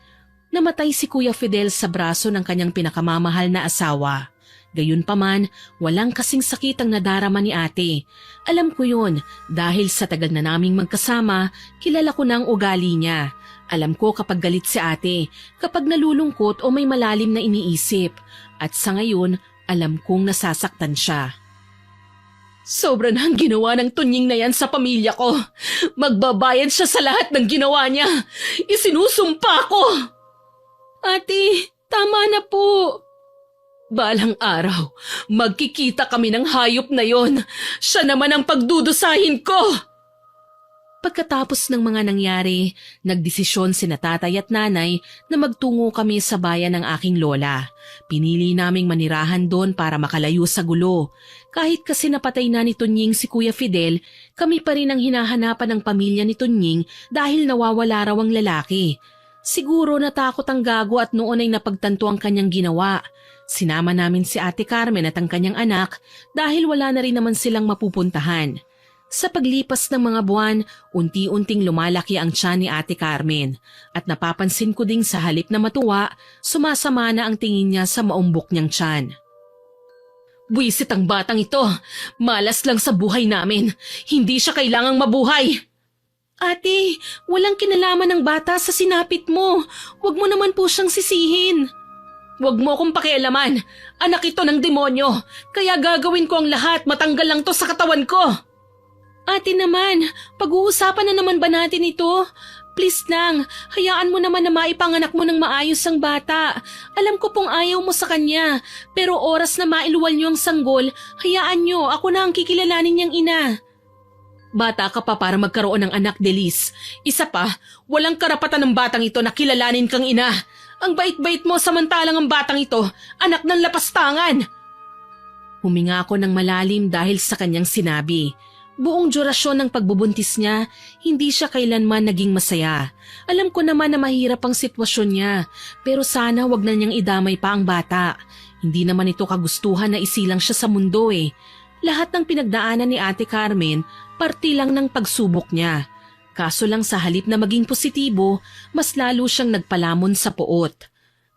Namatay si Kuya Fidel sa braso ng kanyang pinakamamahal na asawa. Gayunpaman, walang kasing sakit ang nadarama ni ate. Alam ko yun dahil sa tagal na naming magkasama, kilala ko na ang ugali niya. Alam ko kapag galit si ate, kapag nalulungkot o may malalim na iniisip. At sa ngayon, alam kong nasasaktan siya. Sobra na ang ginawa ng Tunying na yan sa pamilya ko. Magbabayad siya sa lahat ng ginawa niya. Isinusumpa ko! Ate, tama na po. Balang araw, magkikita kami ng hayop na yon. Siya naman ang pagdudusahin ko. Pagkatapos ng mga nangyari, nagdesisyon sina tatay at nanay na magtungo kami sa bayan ng aking lola. Pinili naming manirahan doon para makalayo sa gulo. Kahit kasi napatay na ni Tunying si Kuya Fidel, kami pa rin ang hinahanapan ng pamilya ni Tunying dahil nawawala raw ang lalaki. Siguro natakot ang gago at noon ay napagtanto ang kanyang ginawa. Sinama namin si Ate Carmen at ang kanyang anak dahil wala na rin naman silang mapupuntahan. Sa paglipas ng mga buwan, unti-unting lumalaki ang tiyan ni Ate Carmen at napapansin ko ding sa halip na matuwa, sumasama na ang tingin niya sa maumbok niyang tiyan. Buwisit ang batang ito, malas lang sa buhay namin, hindi siya kailangang mabuhay. Ate, walang kinalaman ng bata sa sinapit mo, huwag mo naman po siyang sisihin. Huwag mo akong pakialaman, anak ito ng demonyo, kaya gagawin ko ang lahat, matanggal lang to sa katawan ko. Ate naman, pag-uusapan na naman ba natin ito? Please lang, hayaan mo naman na maipanganak mo ng maayos ang bata. Alam ko pong ayaw mo sa kanya, pero oras na mailuwal niyo ang sanggol, hayaan niyo, ako na ang kikilalanin niyang ina. Bata ka pa para magkaroon ng anak, Delis. Isa pa, walang karapatan ng batang ito na kilalanin kang ina. Ang bait-bait mo samantalang ang batang ito, anak ng lapastangan. Huminga ako ng malalim dahil sa kanyang sinabi. Buong durasyon ng pagbubuntis niya, hindi siya kailanman naging masaya. Alam ko naman na mahirap ang sitwasyon niya, pero sana wag na niyang idamay pa ang bata. Hindi naman ito kagustuhan na isilang siya sa mundo eh. Lahat ng pinagdaanan ni Ate Carmen, parte lang ng pagsubok niya. Kaso lang sa halip na maging positibo, mas lalo siyang nagpalamon sa puot.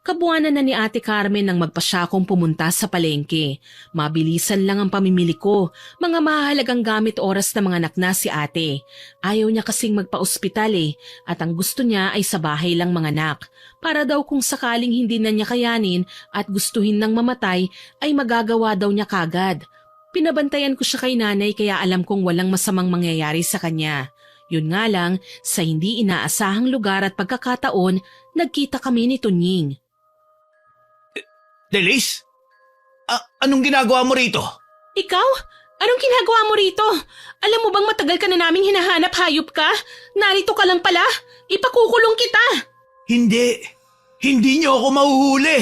Kabuanan na ni Ate Carmen nang magpasya akong pumunta sa palengke. Mabilisan lang ang pamimili ko, mga mahalagang gamit oras na mga anak na si ate. Ayaw niya kasing magpa-ospital at ang gusto niya ay sa bahay lang mga anak. Para daw kung sakaling hindi na niya kayanin at gustuhin ng mamatay ay magagawa daw niya kagad. Pinabantayan ko siya kay nanay kaya alam kong walang masamang mangyayari sa kanya. Yun nga lang, sa hindi inaasahang lugar at pagkakataon, nagkita kami ni Tunying. Delis? Anong ginagawa mo rito? Ikaw? Anong ginagawa mo rito? Alam mo bang matagal ka na naming hinahanap, hayop ka? Narito ka lang pala? Ipakukulong kita! Hindi. Hindi niyo ako mahuhuli.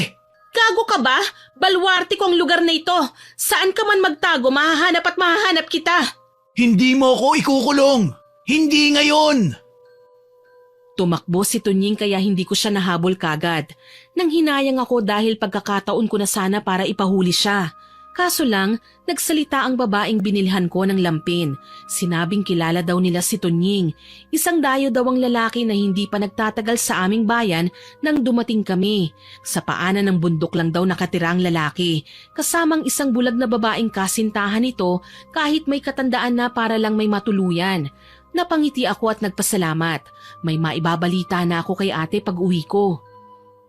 Gago ka ba? Balwarte ko ang lugar na ito. Saan ka man magtago, mahahanap at mahahanap kita. Hindi mo ako ikukulong. Hindi ngayon. Tumakbo si Tunying kaya hindi ko siya nahabol kagad. Nang hinayang ako dahil pagkakataon ko na sana para ipahuli siya. Kaso lang, nagsalita ang babaeng binilhan ko ng lampin. Sinabing kilala daw nila si Tunying. Isang dayo daw ang lalaki na hindi pa nagtatagal sa aming bayan nang dumating kami. Sa paanan ng bundok lang daw nakatira ang lalaki. Kasamang isang bulag na babaeng kasintahan nito kahit may katandaan na para lang may matuluyan. Napangiti ako at nagpasalamat. May maibabalita na ako kay ate pag uwi ko.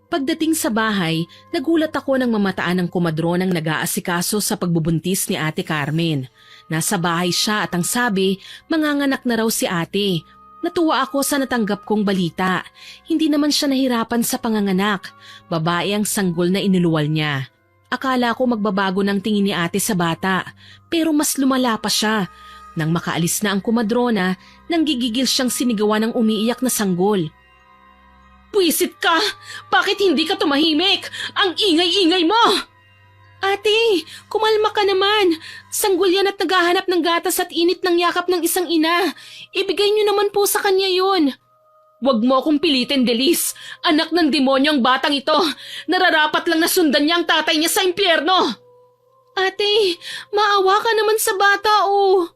Pagdating sa bahay, nagulat ako nang mamataan ng kumadronang nag-aasikaso sa pagbubuntis ni Ate Carmen. Nasa bahay siya at ang sabi, manganganak na raw si ate. Natuwa ako sa natanggap kong balita. Hindi naman siya nahirapan sa panganganak. Babae ang sanggol na inuluwal niya. Akala ko magbabago ng tingin ni ate sa bata, pero mas lumala pa siya. Nang makaalis na ang kumadrona, nang gigigil siyang sinigawan ng umiiyak na sanggol. Puwisit ka! Bakit hindi ka tumahimik? Ang ingay-ingay mo! Ate, kumalma ka naman. Sanggol yan at naghahanap ng gatas at init ng yakap ng isang ina. Ibigay niyo naman po sa kanya yun. Huwag mo akong pilitin, Delis. Anak ng demonyo ang batang ito. Nararapat lang na sundan niya ang tatay niya sa impyerno. Ate, maawa ka naman sa bata, oh.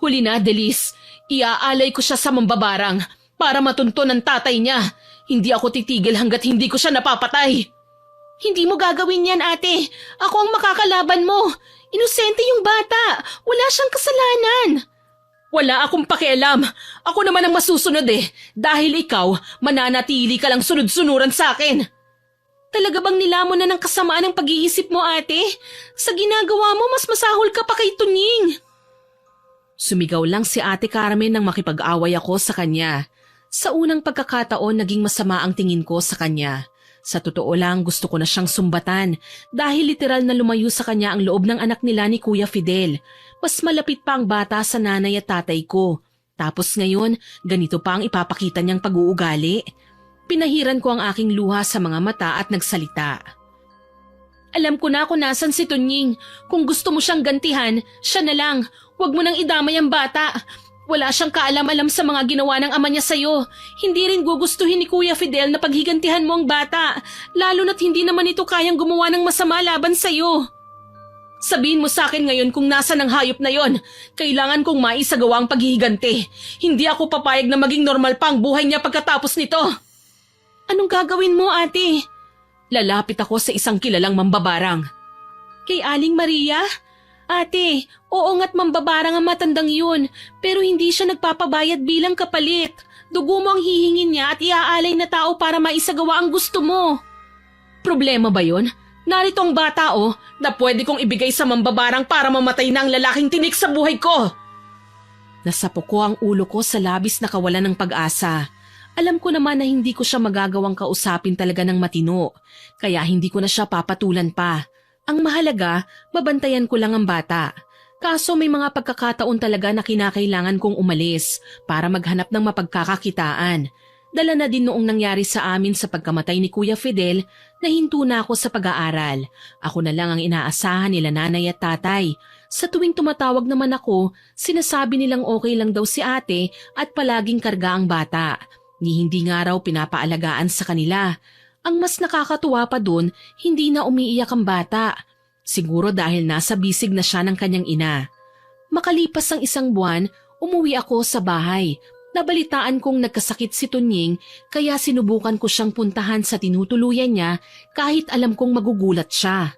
Huli na, Delis. Iaalay ko siya sa mambabarang para matunto ng tatay niya. Hindi ako titigil hanggat hindi ko siya napapatay. Hindi mo gagawin yan, ate. Ako ang makakalaban mo. Inosente yung bata. Wala siyang kasalanan. Wala akong pakialam. Ako naman ang masusunod dahil ikaw, mananatili ka lang sunod-sunuran sa akin. Talaga bang nilamon na ng kasamaan ng pag-iisip mo, ate? Sa ginagawa mo, mas masahol ka pa kay Tunying. Sumigaw lang si Ate Carmen nang makipag-away ako sa kanya. Sa unang pagkakataon, naging masama ang tingin ko sa kanya. Sa totoo lang, gusto ko na siyang sumbatan dahil literal na lumayo sa kanya ang loob ng anak nila ni Kuya Fidel. Mas malapit pa ang bata sa nanay at tatay ko. Tapos ngayon, ganito pa ang ipapakita niyang pag-uugali. Pinahiran ko ang aking luha sa mga mata at nagsalita. Alam ko na kung nasan si Tunying. Kung gusto mo siyang gantihan, siya na lang. Huwag mo nang idamay ang bata. Wala siyang kaalam-alam sa mga ginawa ng ama niya sa'yo. Hindi rin gugustuhin ni Kuya Fidel na paghigantihan mo ang bata. Lalo na't hindi naman ito kayang gumawa ng masama laban sa'yo. Sabihin mo sa akin ngayon kung nasan ang hayop na yon. Kailangan kong maisagawa ang paghihiganti. Hindi ako papayag na maging normal pa ang buhay niya pagkatapos nito. Anong gagawin mo, ate? Lalapit ako sa isang kilalang mambabarang. Kay Aling Maria? Ate, oo nga't mambabarang ang matandang yun, pero hindi siya nagpapabayad bilang kapalit. Dugo mo ang hihingin niya at iaalay na tao para maisagawa ang gusto mo. Problema ba yun? Narito ang bata na pwede kong ibigay sa mambabarang para mamatay na ang lalaking tinik sa buhay ko. Nasapo ko ang ulo ko sa labis na kawalan ng pag-asa. Alam ko naman na hindi ko siya magagawang kausapin talaga ng matino, kaya hindi ko na siya papatulan pa. Ang mahalaga, babantayan ko lang ang bata. Kaso may mga pagkakataon talaga na kinakailangan kong umalis para maghanap ng mapagkakakitaan. Dala na din noong nangyari sa amin sa pagkamatay ni Kuya Fidel na hinto na ako sa pag-aaral. Ako na lang ang inaasahan nila nanay at tatay. Sa tuwing tumatawag naman ako, sinasabi nilang okay lang daw si ate at palaging karga ang bata. Ni hindi nga raw pinapaalagaan sa kanila. Ang mas nakakatuwa pa dun, hindi na umiiyak ang bata. Siguro dahil nasa bisig na siya ng kanyang ina. Makalipas ang 1 buwan, umuwi ako sa bahay. Nabalitaan kong nagkasakit si Tunying kaya sinubukan ko siyang puntahan sa tinutuluyan niya kahit alam kong magugulat siya.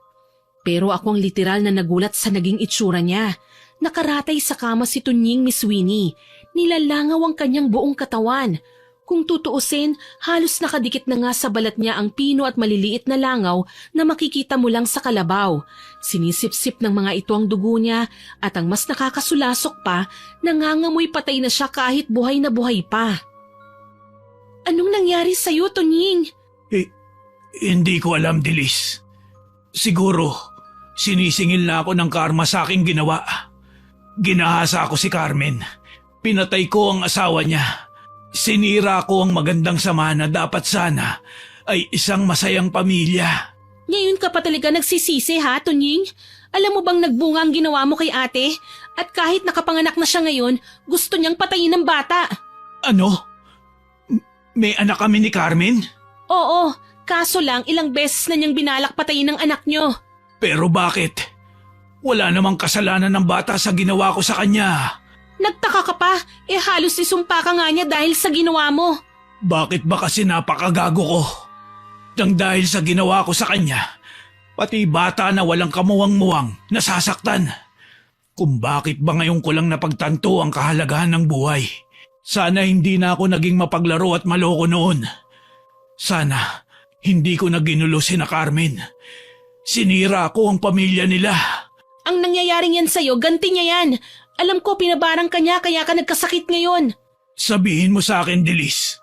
Pero ako ang literal na nagulat sa naging itsura niya. Nakaratay sa kama si Tunying, Miss Winnie. Nilalangaw ang kanyang buong katawan. Kung tutuusin, halos nakadikit na nga sa balat niya ang pino at maliliit na langaw na makikita mo lang sa kalabaw. Sinisip-sip ng mga ito ang dugo niya at ang mas nakakasulasok pa, nangangamoy patay na siya kahit buhay na buhay pa. Anong nangyari sa'yo, Tunying? Hindi ko alam, Dilis. Siguro, sinisingil na ako ng karma sa aking ginawa. Ginahasa ako si Carmen. Pinatay ko ang asawa niya. Sinira ko ang magandang samahan na dapat sana ay isang masayang pamilya. Ngayon ka pa talaga nagsisisi ha, Tunying? Alam mo bang nagbunga ang ginawa mo kay ate? At kahit nakapanganak na siya ngayon, gusto niyang patayin ng bata. Ano? May anak kami ni Carmen? Oo, kaso lang ilang beses na niyang binalak patayin ng anak niyo. Pero bakit? Wala namang kasalanan ng bata sa ginawa ko sa kanya. Nagtaka ka pa, halos isumpa ka nga niya dahil sa ginawa mo. Bakit ba kasi napakagago ko? Nang dahil sa ginawa ko sa kanya, pati bata na walang kamuwang-muwang nasasaktan. Kung bakit ba ngayon ko lang napagtanto ang kahalagahan ng buhay. Sana hindi na ako naging mapaglaro at maloko noon. Sana hindi ko na ginulo sina Carmen. Sinira ko ang pamilya nila. Ang nangyayaring yan sa'yo, ganti niya yan. Alam ko pinabarang ka niya kaya ka nagkasakit ngayon. Sabihin mo sa akin, Dilis.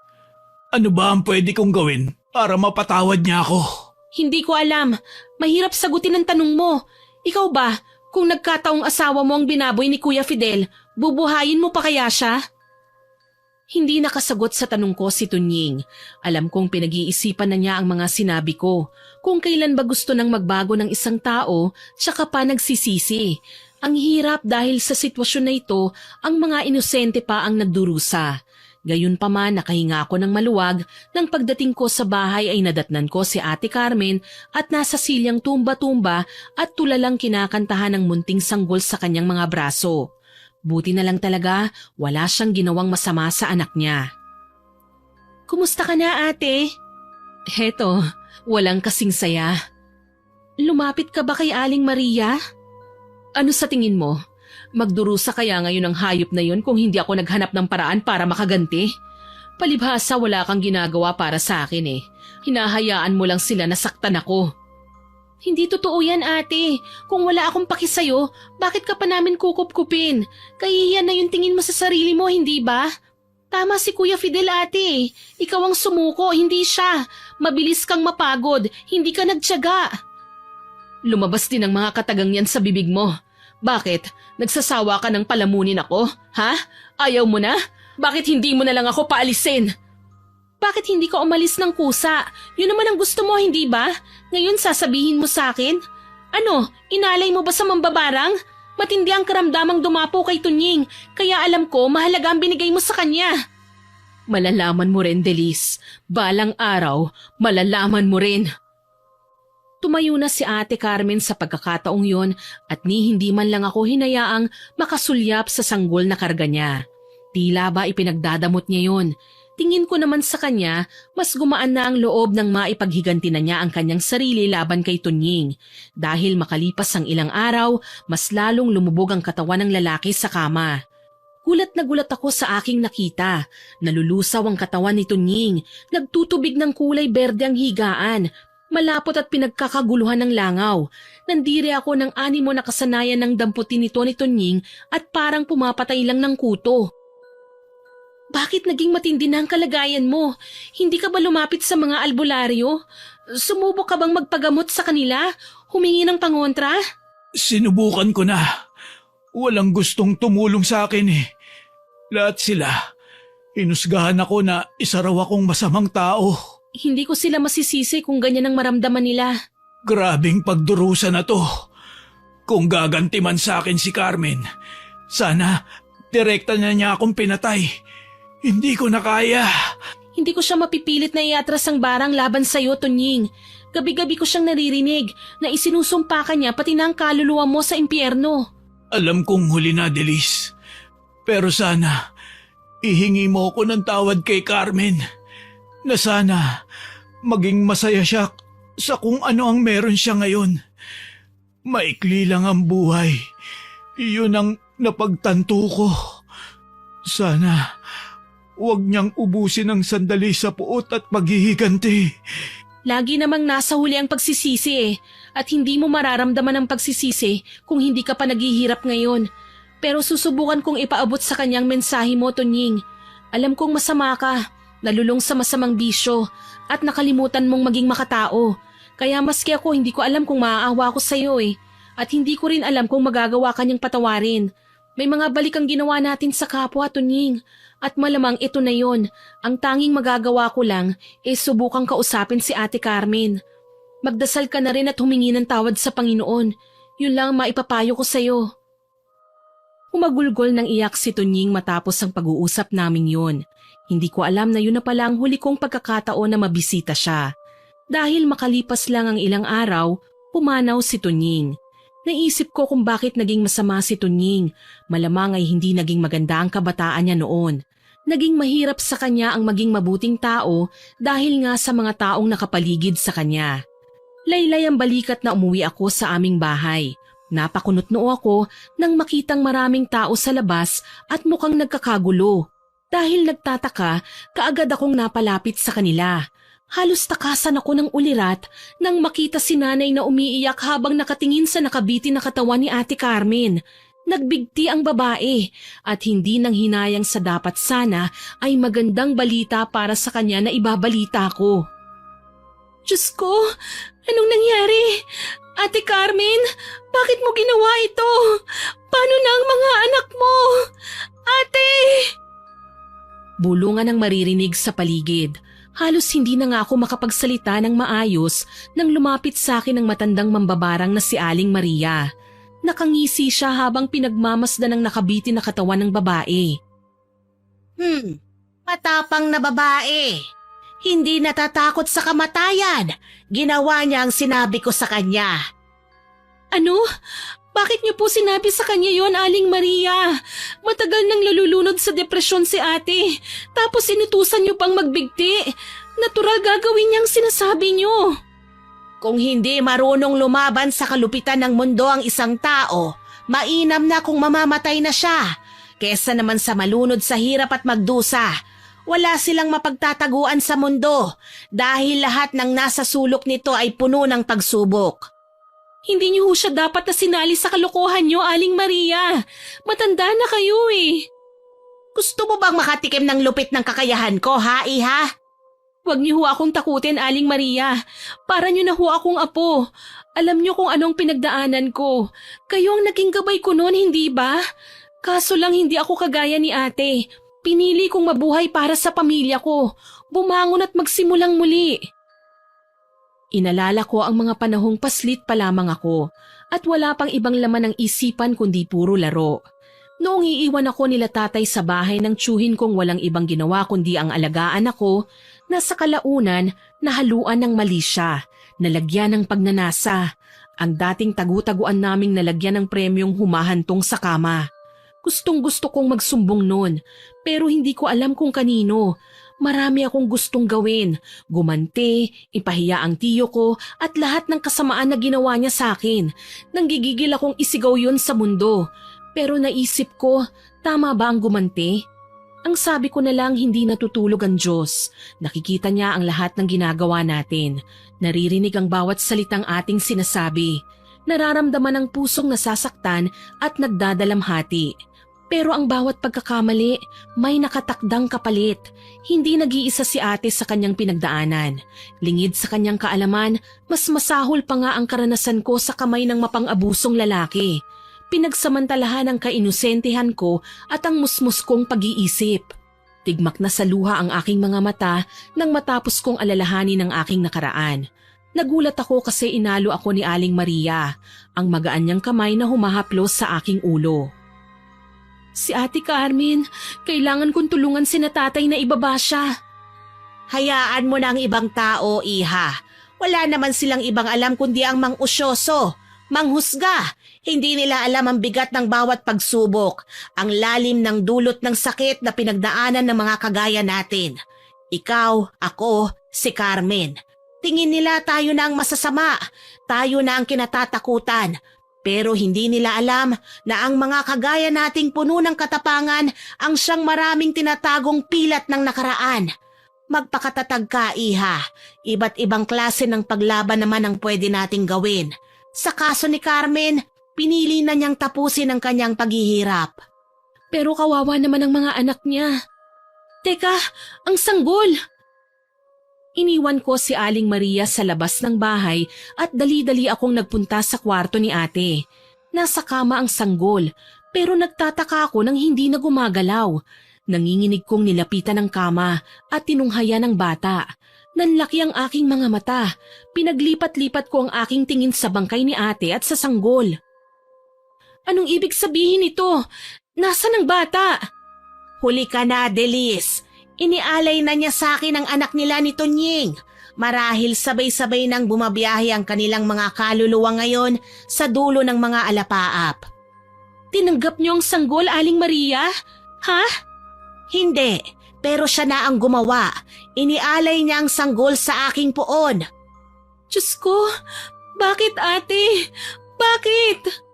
Ano ba ang pwede kong gawin para mapatawad niya ako? Hindi ko alam. Mahirap sagutin ang tanong mo. Ikaw ba, kung nagkataong asawa mo ang binaboy ni Kuya Fidel, bubuhayin mo pa kaya siya? Hindi nakasagot sa tanong ko si Tunying. Alam kong pinag-iisipan na niya ang mga sinabi ko. Kung kailan ba gusto nang magbago ng isang tao, tsaka pa nagsisisi. Ang hirap dahil sa sitwasyon na ito, ang mga inosente pa ang nagdurusa. Gayunpaman nakahinga ako ng maluwag nang pagdating ko sa bahay ay nadatnan ko si Ate Carmen at nasa silyang tumba-tumba at tulalang kinakantahan ng munting sanggol sa kanyang mga braso. Buti na lang talaga wala siyang ginawang masama sa anak niya. Kumusta ka na, ate? Heto, walang kasing saya. Lumapit ka ba kay Aling Maria? Ano sa tingin mo? Magdurusa kaya ngayon ang hayop na yun kung hindi ako naghanap ng paraan para makaganti? Palibhasa wala kang ginagawa para sa akin eh. Hinahayaan mo lang sila na saktan ako. Hindi totoo yan, ate. Kung wala akong paki sa'yo, bakit ka pa namin kukup-kupin? Kahihiyan na yung tingin mo sa sarili mo, hindi ba? Tama si Kuya Fidel, ate. Ikaw ang sumuko, hindi siya. Mabilis kang mapagod, hindi ka nagtiyaga. Lumabas din ang mga katagang yan sa bibig mo. Bakit? Nagsasawa ka ng palamunin ako? Ha? Ayaw mo na? Bakit hindi mo na lang ako paalisin? Bakit hindi ka umalis ng kusa? Yun naman ang gusto mo, hindi ba? Ngayon sasabihin mo sa akin? Ano, inalay mo ba sa mambabarang? Matindi ang karamdamang dumapo kay Tunying, kaya alam ko mahalaga ang binigay mo sa kanya. Malalaman mo rin, Delis. Balang araw, malalaman mo rin. Tumayo na si Ate Carmen sa pagkakataong yon at hindi man lang ako hinayaang makasulyap sa sanggol na karga niya. Tila ba ipinagdadamot niya yon. Tingin ko naman sa kanya, mas gumaan na ang loob ng maipaghiganti na niya ang kanyang sarili laban kay Tunying. Dahil makalipas ang ilang araw, mas lalong lumubog ang katawan ng lalaki sa kama. Gulat na gulat ako sa aking nakita. Nalulusaw ang katawan ni Tunying, nagtutubig ng kulay berde ang higaan. Malapot at pinagkakaguluhan ng langaw. Nandiri ako ng animo na kasanayan ng damputin nito ni Tunying at parang pumapatay lang ng kuto. Bakit naging matindi na ang kalagayan mo? Hindi ka ba lumapit sa mga albularyo? Sumubok ka bang magpagamot sa kanila? Humingi ng pangontra? Sinubukan ko na. Walang gustong tumulong sa akin eh. Lahat sila. Hinusgahan ako na isa raw akong masamang tao. Hindi ko sila masisisi kung ganyan ang maramdaman nila. Grabing pagdurusa na to. Kung gaganti man sa akin si Carmen, sana direkta na niya akong pinatay. Hindi ko na kaya. Hindi ko siya mapipilit na iatras ang barang laban sa'yo, Tunying. Gabi-gabi ko siyang naririnig na isinusumpa ka niya pati na ang kaluluwa mo sa impyerno. Alam kong huli na, Delis. Pero sana, ihingi mo ko ng tawad kay Carmen. Na sana, maging masaya siya sa kung ano ang meron siya ngayon. Maikli lang ang buhay. Iyon ang napagtanto ko. Sana, huwag niyang ubusin ang sandali sa puot at paghihiganti. Lagi namang nasa huli ang pagsisisi eh, at hindi mo mararamdaman ang pagsisisi kung hindi ka pa naghihirap ngayon. Pero susubukan kong ipaabot sa kanyang mensahe mo, Tunying. Alam kong masama ka, nalulong sa masamang bisyo, at nakalimutan mong maging makatao. Kaya maski ako hindi ko alam kung maaawa ko sa iyo eh, at hindi ko rin alam kung magagawa kanyang patawarin. May mga balik ang ginawa natin sa kapwa, Tunying. At malamang ito na yon. Ang tanging magagawa ko lang is subukang kausapin si Ate Carmen. Magdasal ka na rin at humingi ng tawad sa Panginoon. Yun lang maipapayo ko sa'yo. Umagulgol ng iyak si Tunying matapos ang pag-uusap naming yun. Hindi ko alam na yun na pala ang huli kong pagkakataon na mabisita siya. Dahil makalipas lang ang ilang araw, pumanaw si Tunying. Naisip ko kung bakit naging masama si Tunying. Malamang ay hindi naging maganda ang kabataan niya noon. Naging mahirap sa kanya ang maging mabuting tao dahil nga sa mga taong nakapaligid sa kanya. Laylay ang balikat na umuwi ako sa aming bahay. Napakunot-noo ako nang makitang maraming tao sa labas at mukhang nagkakagulo. Dahil nagtataka, kaagad akong napalapit sa kanila. Halos takasan ako ng ulirat nang makita si nanay na umiiyak habang nakatingin sa nakabitin na katawan ni Ate Carmen. Nagbigti ang babae at hindi nang hinayang sa dapat sana ay magandang balita para sa kanya na ibabalita ko. Diyos ko, anong nangyari? Ate Carmen, bakit mo ginawa ito? Paano na ang mga anak mo? Ate! Bulungan ang maririnig sa paligid. Halos hindi na nga ako makapagsalita ng maayos nang lumapit sa akin ang matandang mambabarang na si Aling Maria. Nakangisi siya habang pinagmamasdan ng nakabitin na katawan ng babae. Matapang na babae. Hindi natatakot sa kamatayan. Ginawa niya ang sinabi ko sa kanya. Ano? Bakit niyo po sinabi sa kanya yon, Aling Maria? Matagal nang nalulunod sa depresyon si ate. Tapos inutusan niyo pang magbigti. Natural gagawin niyang sinasabi niyo. Kung hindi marunong lumaban sa kalupitan ng mundo ang isang tao, mainam na kung mamamatay na siya. Kesa naman sa malunod sa hirap at magdusa. Wala silang mapagtataguan sa mundo dahil lahat ng nasa sulok nito ay puno ng pagsubok. Hindi niyo ho siya dapat na sinali sa kalokohan niyo, Aling Maria. Matanda na kayo eh. Gusto mo bang makatikim ng lupit ng kakayahan ko, ha, iha? Huwag niyo ho akong takutin, Aling Maria. Para niyo na ho akong apo. Alam niyo kung anong pinagdaanan ko. Kayo ang naging gabay ko noon, hindi ba? Kaso lang hindi ako kagaya ni ate. Pinili kong mabuhay para sa pamilya ko. Bumangon at magsimulang muli. Inalala ko ang mga panahong paslit pa lamang ako at wala pang ibang laman ng isipan kundi puro laro. Noong iiwan ako nila tatay sa bahay ng tiyuhin kong walang ibang ginawa kundi ang alagaan ako, nasa kalaunan nahaluan ng mali siya, nalagyan ng pagnanasa. Ang dating tagu-taguan naming nalagyan ng premyong humahantong sa kama. Gustong-gusto kong magsumbong noon pero hindi ko alam kung kanino. Marami akong gustong gawin, gumante, ipahiya ang tiyo ko at lahat ng kasamaan na ginawa niya sa akin. Nanggigigil akong isigaw yun sa mundo. Pero naisip ko, tama ba ang gumante? Ang sabi ko na lang hindi natutulog ang Diyos. Nakikita niya ang lahat ng ginagawa natin. Naririnig ang bawat salitang ating sinasabi. Nararamdaman ang pusong nasasaktan at nagdadalamhati. Pero ang bawat pagkakamali, may nakatakdang kapalit. Hindi nag-iisa si ate sa kanyang pinagdaanan. Lingid sa kanyang kaalaman, mas masahol pa nga ang karanasan ko sa kamay ng mapang-abusong lalaki. Pinagsamantalahan ang kainusentehan ko at ang musmus kong pag-iisip. Tigmak na sa luha ang aking mga mata nang matapos kong alalahanin ang aking nakaraan. Nagulat ako kasi inalo ako ni Aling Maria, ang magaan niyang kamay na humahaplos sa aking ulo. Si Ate Carmen, kailangan kong tulungan si tatay na ibaba siya. Hayaan mo na ang ibang tao, iha. Wala naman silang ibang alam kundi ang mang-usyoso, manghusga. Hindi nila alam ang bigat ng bawat pagsubok, ang lalim ng dulot ng sakit na pinagdaanan ng mga kagaya natin. Ikaw, ako, si Carmen. Tingin nila tayo na ang masasama, tayo na ang kinatatakutan. Pero hindi nila alam na ang mga kagaya nating puno ng katapangan ang siyang maraming tinatagong pilat ng nakaraan. Magpakatatag ka, iha. Iba't ibang klase ng paglaban naman ang pwede nating gawin. Sa kaso ni Carmen, pinili na niyang tapusin ang kanyang paghihirap. Pero kawawa naman ang mga anak niya. Teka, ang sanggol! Iniwan ko si Aling Maria sa labas ng bahay at dali-dali akong nagpunta sa kwarto ni ate. Nasa kama ang sanggol, pero nagtataka ako nang hindi na gumagalaw. Nanginginig kong nilapitan ng kama at tinunghaya ng bata. Nanlaki ang aking mga mata. Pinaglipat-lipat ko ang aking tingin sa bangkay ni ate at sa sanggol. Anong ibig sabihin nito? Nasaan ang bata? Huli ka na, Delis. Inialay na niya sa akin ang anak nila ni Tonying. Marahil sabay-sabay nang bumabiyahe ang kanilang mga kaluluwa ngayon sa dulo ng mga alapaap. Tinanggap niyo ang sanggol, Aling Maria? Ha? Hindi, pero siya na ang gumawa. Inialay niya ang sanggol sa aking puon. Diyos ko, bakit ate? Bakit?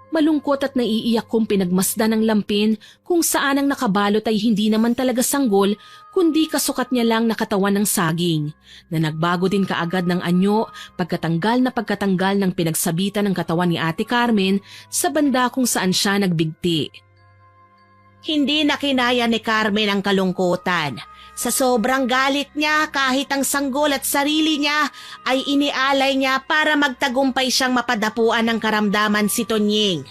Malungkot at naiiyak kong pinagmasdan ng lampin kung saan ang nakabalot ay hindi naman talaga sanggol kundi kasukat niya lang na katawan ng saging na nagbago din kaagad ng anyo pagkatanggal ng pinagsabitan ng katawan ni Ate Carmen sa banda kung saan siya nagbigti. Hindi na kinaya ni Carmen ang kalungkutan. Sa sobrang galit niya kahit ang sanggol at sarili niya ay inialay niya para magtagumpay siyang mapadapuan ng karamdaman si Tonying.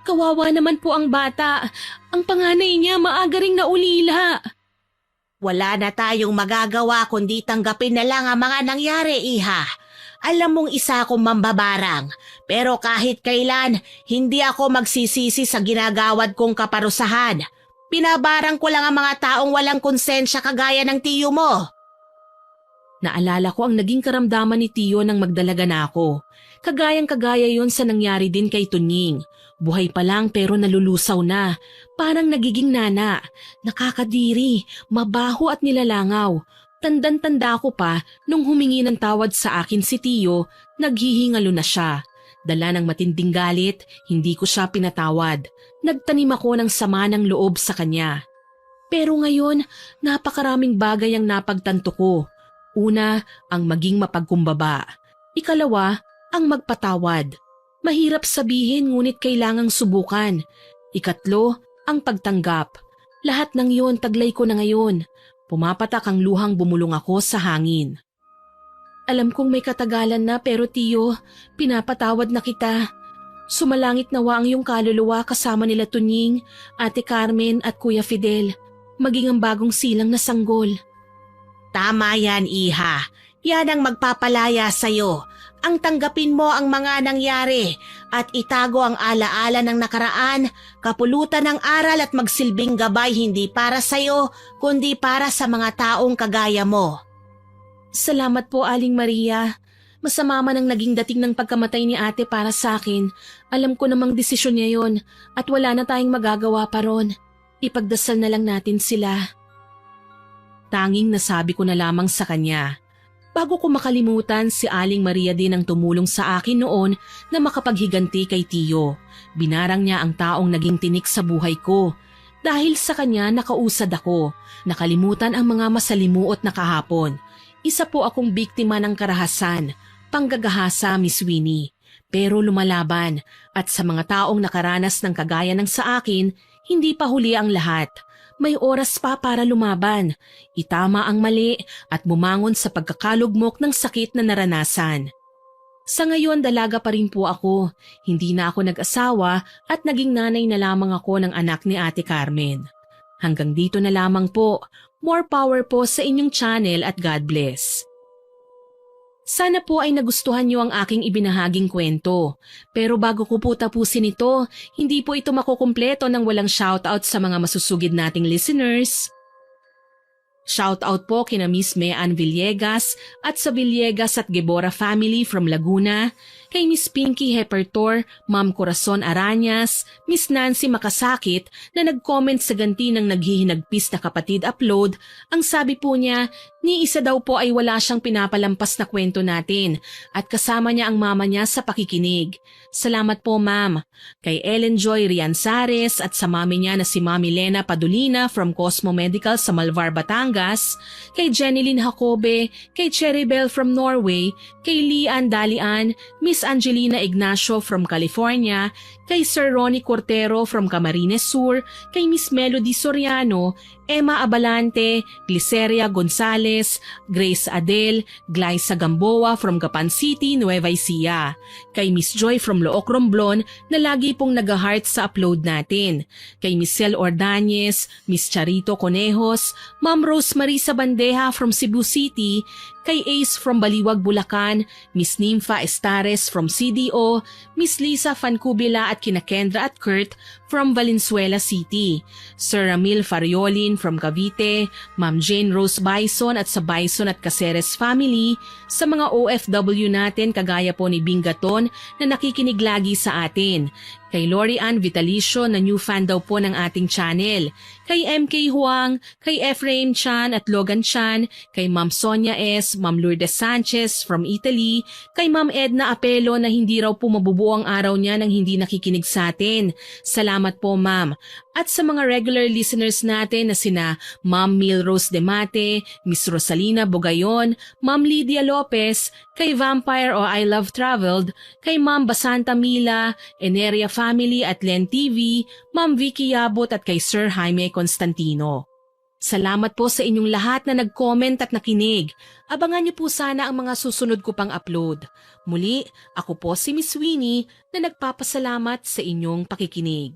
Kawawa naman po ang bata. Ang panganay niya maaga ring naulila. Wala na tayong magagawa kundi tanggapin na lang ang mga nangyari, iha. Alam mong isa akong mambabarang, pero kahit kailan, hindi ako magsisisi sa ginagawad kong kaparusahan. Binabarang ko lang ang mga taong walang konsensya kagaya ng tiyo mo. Naalala ko ang naging karamdaman ni Tiyo nang magdalaga na ako. Kagayang-kagaya yon sa nangyari din kay Tunying. Buhay pa lang pero nalulusaw na. Parang nagiging nana. Nakakadiri, mabaho at nilalangaw. Tandan-tanda ko pa nung humingi ng tawad sa akin si Tiyo, naghihingalo na siya. Dala ng matinding galit, hindi ko siya pinatawad. Nagtanim ako ng sama ng loob sa kanya. Pero ngayon, napakaraming bagay ang napagtanto ko. Una, ang maging mapagkumbaba. Ikalawa, ang magpatawad. Mahirap sabihin ngunit kailangang subukan. Ikatlo, ang pagtanggap. Lahat ng yon taglay ko na ngayon. Pumapatak ang luhang bumulong ako sa hangin. Alam kong may katagalan na pero Tiyo, pinapatawad na kita. Sumalangit nawa ang iyong kaluluwa kasama nila Tunying, Ate Carmen at Kuya Fidel, maging ang bagong silang na sanggol. Tama yan, Iha. Yan ang magpapalaya sa'yo. Ang tanggapin mo ang mga nangyari at itago ang alaala ng nakaraan, kapulutan ng aral at magsilbing gabay hindi para sa'yo, kundi para sa mga taong kagaya mo. Salamat po, Aling Maria. Masama man ang naging dating ng pagkamatay ni ate para sa akin. Alam ko namang desisyon niya yon at wala na tayong magagawa pa ron. Ipagdasal na lang natin sila. Tanging nasabi ko na lamang sa kanya. Bago ko makalimutan, si Aling Maria din ang tumulong sa akin noon na makapaghiganti kay Tiyo. Binarang niya ang taong naging tinik sa buhay ko. Dahil sa kanya nakausad ako. Nakalimutan ang mga masalimuot na kahapon. Isa po akong biktima ng karahasan, panggagahasa, Miss Winnie. Pero lumalaban at sa mga taong nakaranas ng kagaya ng sa akin, hindi pa huli ang lahat. May oras pa para lumaban, itama ang mali at bumangon sa pagkakalugmok ng sakit na naranasan. Sa ngayon dalaga pa rin po ako, hindi na ako nag-asawa at naging nanay na lamang ako ng anak ni Ate Carmen. Hanggang dito na lamang po, more power po sa inyong channel at God bless. Sana po ay nagustuhan niyo ang aking ibinahaging kwento. Pero bago ko po tapusin ito, hindi po ito makukumpleto ng walang shoutout sa mga masusugid nating listeners. Shoutout po kina Miss Mean Villegas at sa Villegas at Gebora family from Laguna, kay Miss Pinky Hepertor, Ma'am Corazon Arañas, Miss Nancy Makasakit na nag-comment sa ganti ng naghihinagpis na kapatid upload. Ang sabi po niya, ni isa daw po ay wala siyang pinapalampas na kwento natin at kasama niya ang mama niya sa pakikinig. Salamat po ma'am. Kay Ellen Joy Rianzares at sa mami niya na si Mami Lena Padulina from Cosmo Medical sa Malvar, Batangas, kay Jenilyn Jacobe, kay Cherrybell from Norway, kay Lian Dalian, Miss Angelina Ignacio from California, kay Sir Ronnie Cortero from Camarines Sur, kay Miss Melody Soriano, Emma Abalante, Gliceria Gonzales, Grace Adel, Glyza Gamboa from Gapan City, Nueva Ecija, kay Miss Joy from Looc Romblon na lagi pong nag-heart sa upload natin, kay Miss Cel Ordanyez, Miss Charito Conejos, Ma'am Rosemary Sabandeja from Cebu City, kay Ace from Baliwag, Bulacan, Miss Nympha Estares from CDO, Miss Lisa Fancubila at kina Kendra at Kurt from Valenzuela City, Sir Ramil Fariolin from Cavite, Ma'am Jane Rose Bison at sa Bison at Caceres family, sa mga OFW natin kagaya po ni Bingaton na nakikinig lagi sa atin, kay Lori Ann Vitalicio na new fan daw po ng ating channel, kay MK Huang, kay Ephraim Chan at Logan Chan, kay Ma'am Sonia S., Ma'am Lourdes Sanchez from Italy, kay Ma'am Edna Apelo na hindi raw po mabubuo ang araw niya nang hindi nakikinig sa atin. Salamat po ma'am. At sa mga regular listeners natin na sina Ma'am Milrose Demate, Miss Rosalina Bogayon, Ma'am Lydia Lopez, kay Vampire o I Love Traveled, kay Ma'am Basanta Mila, Eneria Family at Len TV, Ma'am Vicky Yabot at kay Sir Jaime Constantino. Salamat po sa inyong lahat na nag-comment at nakinig. Abangan niyo po sana ang mga susunod ko pang upload. Muli, ako po si Miss Winnie na nagpapasalamat sa inyong pakikinig.